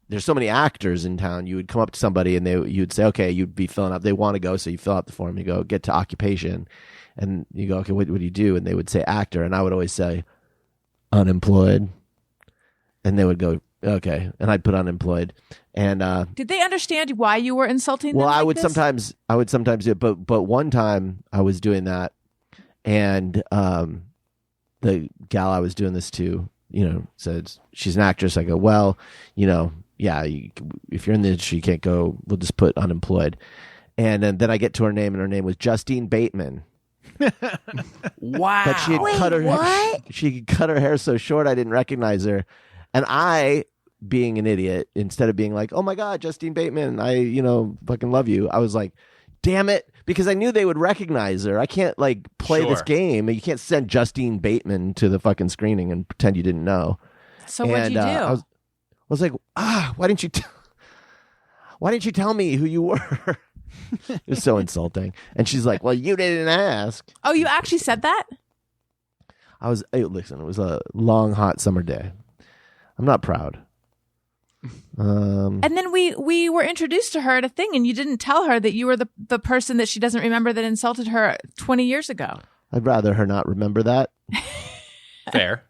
there's so many actors in town. You would come up to somebody and you'd say, okay, you'd be filling out. They want to go, so you fill out the form. You go get to occupation, and you go, okay, what do you do? And they would say actor, and I would always say unemployed, and they would go okay, and I'd put unemployed. And did they understand why you were insulting them? Well, like I would this? sometimes do it, but one time I was doing that, and the gal I was doing this to, said she's an actress. I go, well, yeah, if you're in the industry, you can't go. We'll just put unemployed. And then I get to her name, and her name was Justine Bateman. Wow! But she had cut her hair so short I didn't recognize her, and I, being an idiot, instead of being like, oh my God, Justine Bateman, I fucking love you, I was like, damn it, because I knew they would recognize her. I can't like play this game. You can't send Justine Bateman to the fucking screening and pretend you didn't know. So what'd you do? I was like, why didn't you tell me who you were? It was so insulting. And she's like, well, you didn't ask. Oh, you actually said that? Listen, it was a long, hot summer day. I'm not proud. And then we were introduced to her at a thing, and you didn't tell her that you were the person that she doesn't remember that insulted her 20 years ago. I'd rather her not remember that. Fair.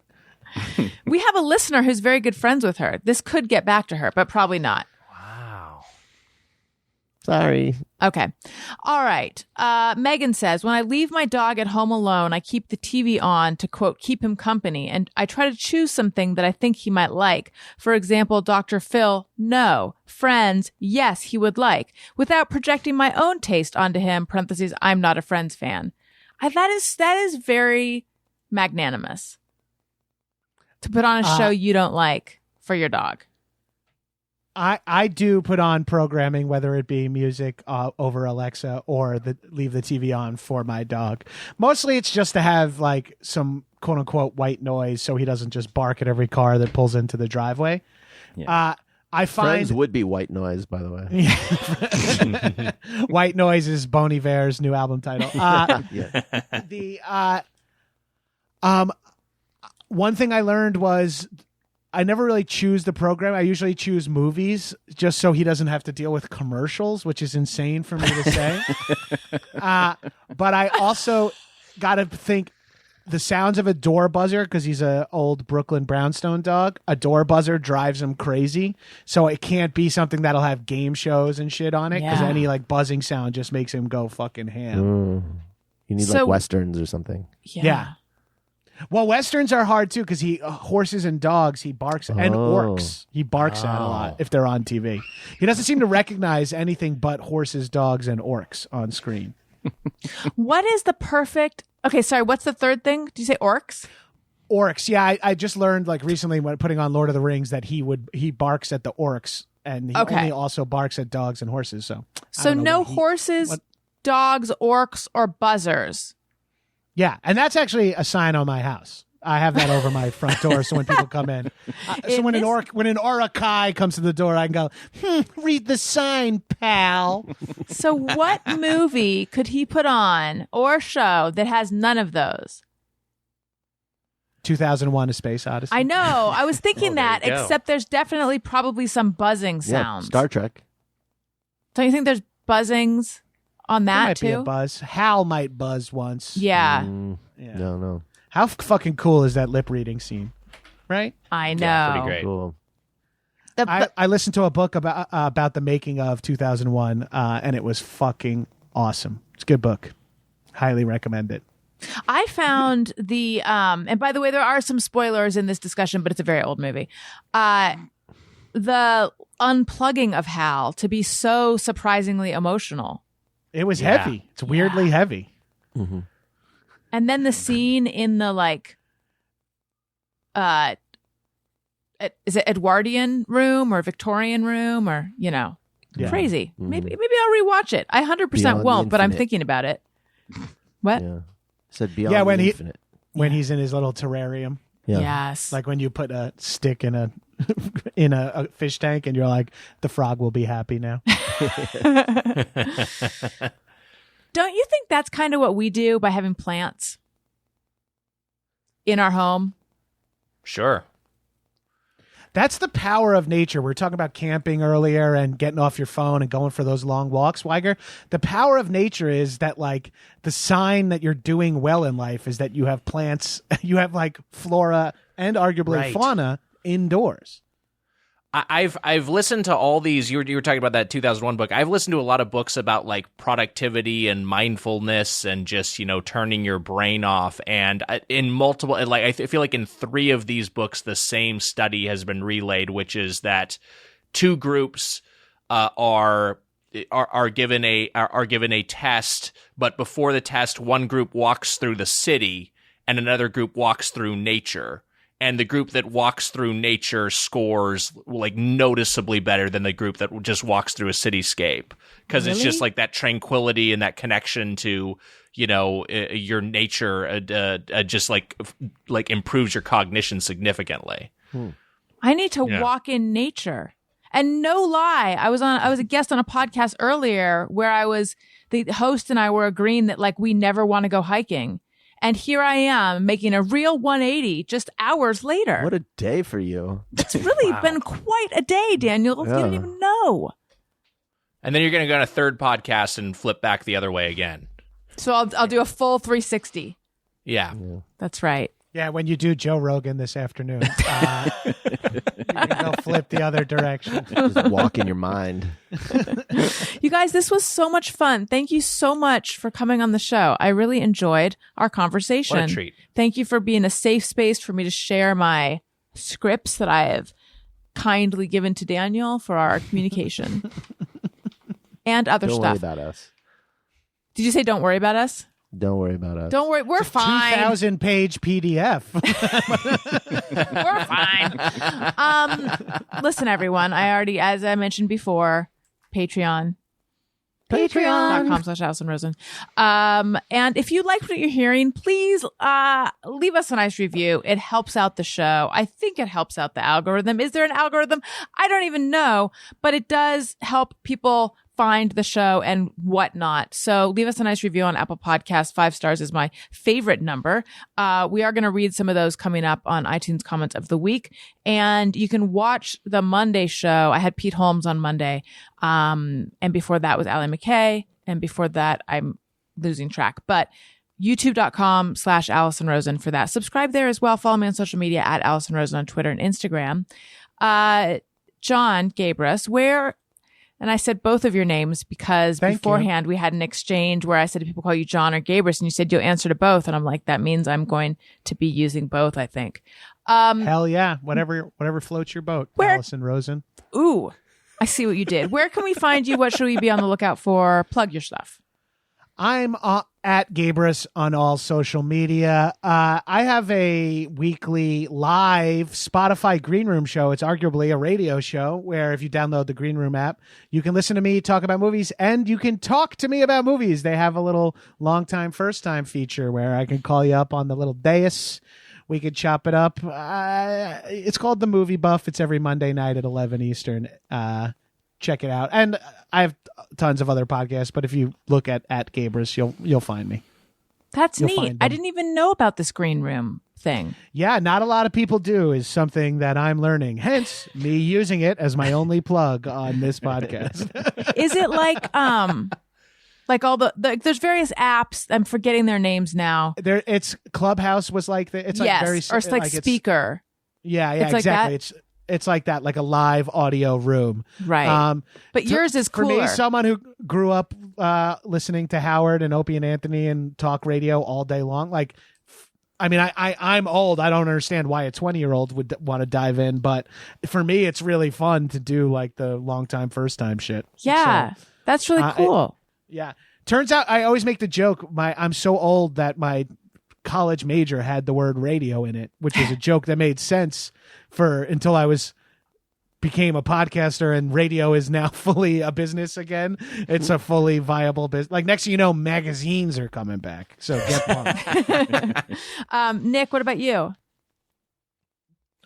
We have a listener who's very good friends with her. This could get back to her, but probably not. Wow. Sorry. Okay. All right. Megan says, when I leave my dog at home alone, I keep the TV on to, quote, keep him company. And I try to choose something that I think he might like. For example, Dr. Phil, no. Friends, yes, he would like. Without projecting my own taste onto him, parentheses, I'm not a Friends fan. That is very magnanimous. To put on a show you don't like for your dog. I do put on programming, whether it be music over Alexa or leave the TV on for my dog. Mostly it's just to have like some quote unquote white noise so he doesn't just bark at every car that pulls into the driveway. Yeah. I find Friends would be white noise, by the way. White Noise is Bon Iver's new album title. Yeah. One thing I learned was I never really choose the program. I usually choose movies just so he doesn't have to deal with commercials, which is insane for me to say. But I also got to think the sounds of a door buzzer, because he's an old Brooklyn brownstone dog. A door buzzer drives him crazy. So it can't be something that'll have game shows and shit on it, because Yeah. any like buzzing sound just makes him go fucking ham. You need So- like westerns or something. Yeah. Well, westerns are hard too, because he horses and dogs he barks at, and orcs he barks at a lot if they're on TV. He doesn't seem to recognize anything but horses, dogs, and orcs on screen. What is the perfect? Okay, sorry. What's the third thing? Did you say orcs? Orcs, yeah. I just learned like recently when putting on Lord of the Rings that he barks at the orcs, and he Okay. only also barks at dogs and horses. So I So don't know no what he- horses, what- dogs, orcs, or buzzers. Yeah, and that's actually a sign on my house. I have that over my front door, so when people come in, so when an Orakai comes to the door, I can go, read the sign, pal. So what movie could he put on or show that has none of those? 2001: A Space Odyssey. I know. I was thinking there that, you go. except there's definitely probably some buzzing Yeah, sounds. Star Trek. Don't you think there's buzzings on There that might be a too? buzz. Hal might buzz once. Yeah, Yeah. No. How fucking cool is that lip reading scene? Right? I know. Yeah, pretty great. Cool. I listened to a book about the making of 2001, and it was fucking awesome. It's a good book. Highly recommend it. I found the and by the way, there are some spoilers in this discussion, but it's a very old movie. The unplugging of Hal to be so surprisingly emotional. It was Yeah. heavy. It's weirdly heavy. And then the scene in the is it Edwardian room or Victorian room or Yeah. crazy. Maybe I'll rewatch it. I 100% Beyond the won't, but I'm Infinite. in about it. What? Yeah. Said beyond Yeah, when the he- infinite. When he's in his little terrarium, Yeah. Yes. like when you put a stick in a in a fish tank, and you're like, the frog will be happy now. Don't you think that's kind of what we do by having plants in our home? Sure. That's the power of nature. We were talking about camping earlier and getting off your phone and going for those long walks, Wiger. The power of nature is that, like, the sign that you're doing well in life is that you have plants, you have like flora and arguably Right. fauna indoors. I've listened to all these. You were talking about that 2001 book. I've listened to a lot of books about like productivity and mindfulness and just turning your brain off. And in multiple, like I feel like in 3 of these books, the same study has been relayed, which is that 2 groups are given a test, but before the test, one group walks through the city and another group walks through nature. And the group that walks through nature scores like noticeably better than the group that just walks through a cityscape, because it's just like that tranquility and that connection to your nature just like improves your cognition significantly. I need to Yeah. walk in nature. And no lie, I was a guest on a podcast earlier where the host and I were agreeing that like we never want to go hiking. And here I am making a real 180 just hours later. What a day for you. It's really been quite a day, Daniel. You Yeah. didn't even know. And then you're going to go on a third podcast and flip back the other way again. So I'll do a full 360. Yeah. That's right. Yeah, when you do Joe Rogan this afternoon, you can go flip the other direction. Just walk in your mind. You guys, this was so much fun. Thank you so much for coming on the show. I really enjoyed our conversation. What a treat. Thank you for being a safe space for me to share my scripts that I have kindly given to Daniel for our communication and other Don't worry stuff. about us. Did you say don't worry about us? Don't worry about us. Don't worry. We're fine. 2,000-page PDF. We're fine. Listen, everyone. I already, as I mentioned before, Patreon. Patreon.com/Alison Rosen. And if you like what you're hearing, please leave us a nice review. It helps out the show. I think it helps out the algorithm. Is there an algorithm? I don't even know, but it does help people find the show and whatnot. So leave us a nice review on Apple Podcasts. 5 stars is my favorite number. We are going to read some of those coming up on iTunes Comments of the Week. And you can watch the Monday show. I had Pete Holmes on Monday. And before that was Allie McKay. And before that, I'm losing track. But youtube.com/Alison Rosen for that. Subscribe there as well. Follow me on social media at Alison Rosen on Twitter and Instagram. Jon Gabrus, where... And I said both of your names because beforehand we had an exchange where I said, do people call you Jon or Gabrus? And you said you'll answer to both. And I'm like, that means I'm going to be using both, I think. Hell yeah. Whatever floats your boat, Alison Rosen. Ooh, I see what you did. Where can we find you? What should we be on the lookout for? Plug your stuff. I'm at Gabrus on all social media. I have a weekly live Spotify Green Room show. It's arguably a radio show where if you download the Green Room app, you can listen to me talk about movies and you can talk to me about movies. They have a little long time, first time feature where I can call you up on the little dais. We could chop it up. It's called The Movie Buff. It's every Monday night at 11 Eastern. Check it out. And I have tons of other podcasts, but if you look at Gabrus, you'll find me. That's neat. I didn't even know about this Green Room thing. Yeah, not a lot of people do is something that I'm learning. Hence, me using it as my only plug on this podcast. Is it like all the there's various apps, I'm forgetting their names now. It's Clubhouse was like it's yes, like very or it's like Speaker. Yeah, it's exactly. Like it's like that, like a live audio room. Right. But yours is cooler. For me, someone who grew up listening to Howard and Opie and Anthony and talk radio all day long, like, I mean, I'm old. I don't understand why a 20-year-old would want to dive in. But for me, it's really fun to do like the long time, first time shit. Yeah, so, that's really cool. Yeah. Turns out I always make the joke. I'm so old that my college major had the word radio in it, which was a joke that made sense until I became a podcaster, and radio is now fully a business again. It's a fully viable business. Like next thing you know, magazines are coming back. So get pumped. Nick, what about you?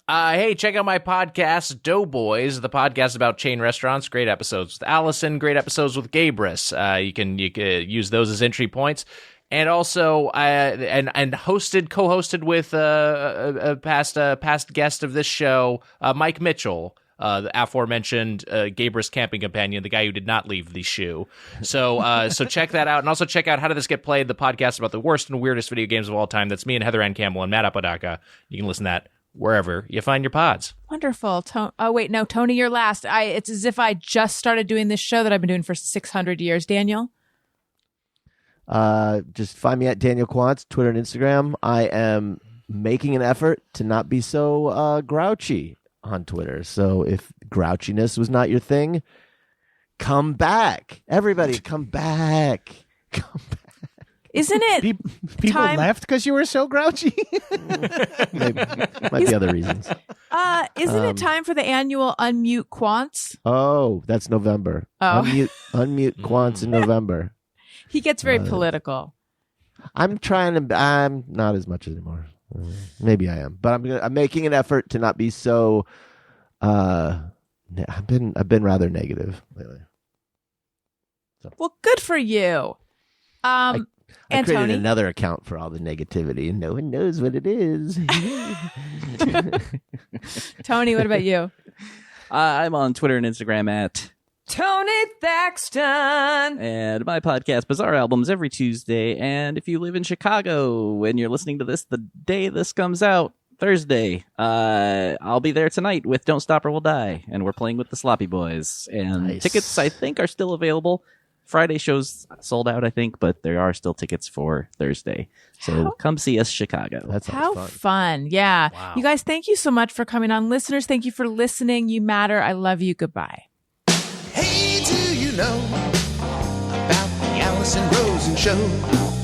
Hey, check out my podcast, Doughboys, the podcast about chain restaurants. Great episodes with Alison, great episodes with Gabrus. You can use those as entry points. And also, co-hosted with a past guest of this show, Mike Mitchell, the aforementioned Gabrus camping companion, the guy who did not leave the shoe. So check that out, and also check out How Did This Get Played, the podcast about the worst and weirdest video games of all time. That's me and Heather Ann Campbell and Matt Apodaca. You can listen to that wherever you find your pods. Wonderful. Oh wait, no, Tony, you're last. It's as if I just started doing this show that I've been doing for 600 years. Daniel. Just find me at Daniel Quantz, Twitter and Instagram. I am making an effort to not be so grouchy on Twitter. So if grouchiness was not your thing, come back. Everybody, come back. Come back. Isn't it people left because you were so grouchy? Maybe. Might be other reasons. Isn't it time for the annual Unmute Quantz? Oh, that's November. Oh. Unmute Quantz in November. He gets very political. I'm not as much anymore. Maybe I am, but I'm making an effort to not be so. I've been rather negative lately. So. Well, good for you. I and created Tony? another account for all the negativity, and no one knows what it is. Tony, what about you? I'm on Twitter and Instagram at Tony Thaxton. And my podcast, Bizarre Albums, every Tuesday. And if you live in Chicago and you're listening to this the day this comes out, Thursday, I'll be there tonight with Don't Stop or We'll Die. And we're playing with the Sloppy Boys. And Nice. Tickets, I think, are still available. Friday show's sold out, I think, but there are still tickets for Thursday. So come see us, Chicago. That sounds How fun. fun. Yeah. Wow. You guys, thank you so much for coming on. Listeners, thank you for listening. You matter. I love you. Goodbye. Hey, do you know about the Alison Rosen Show?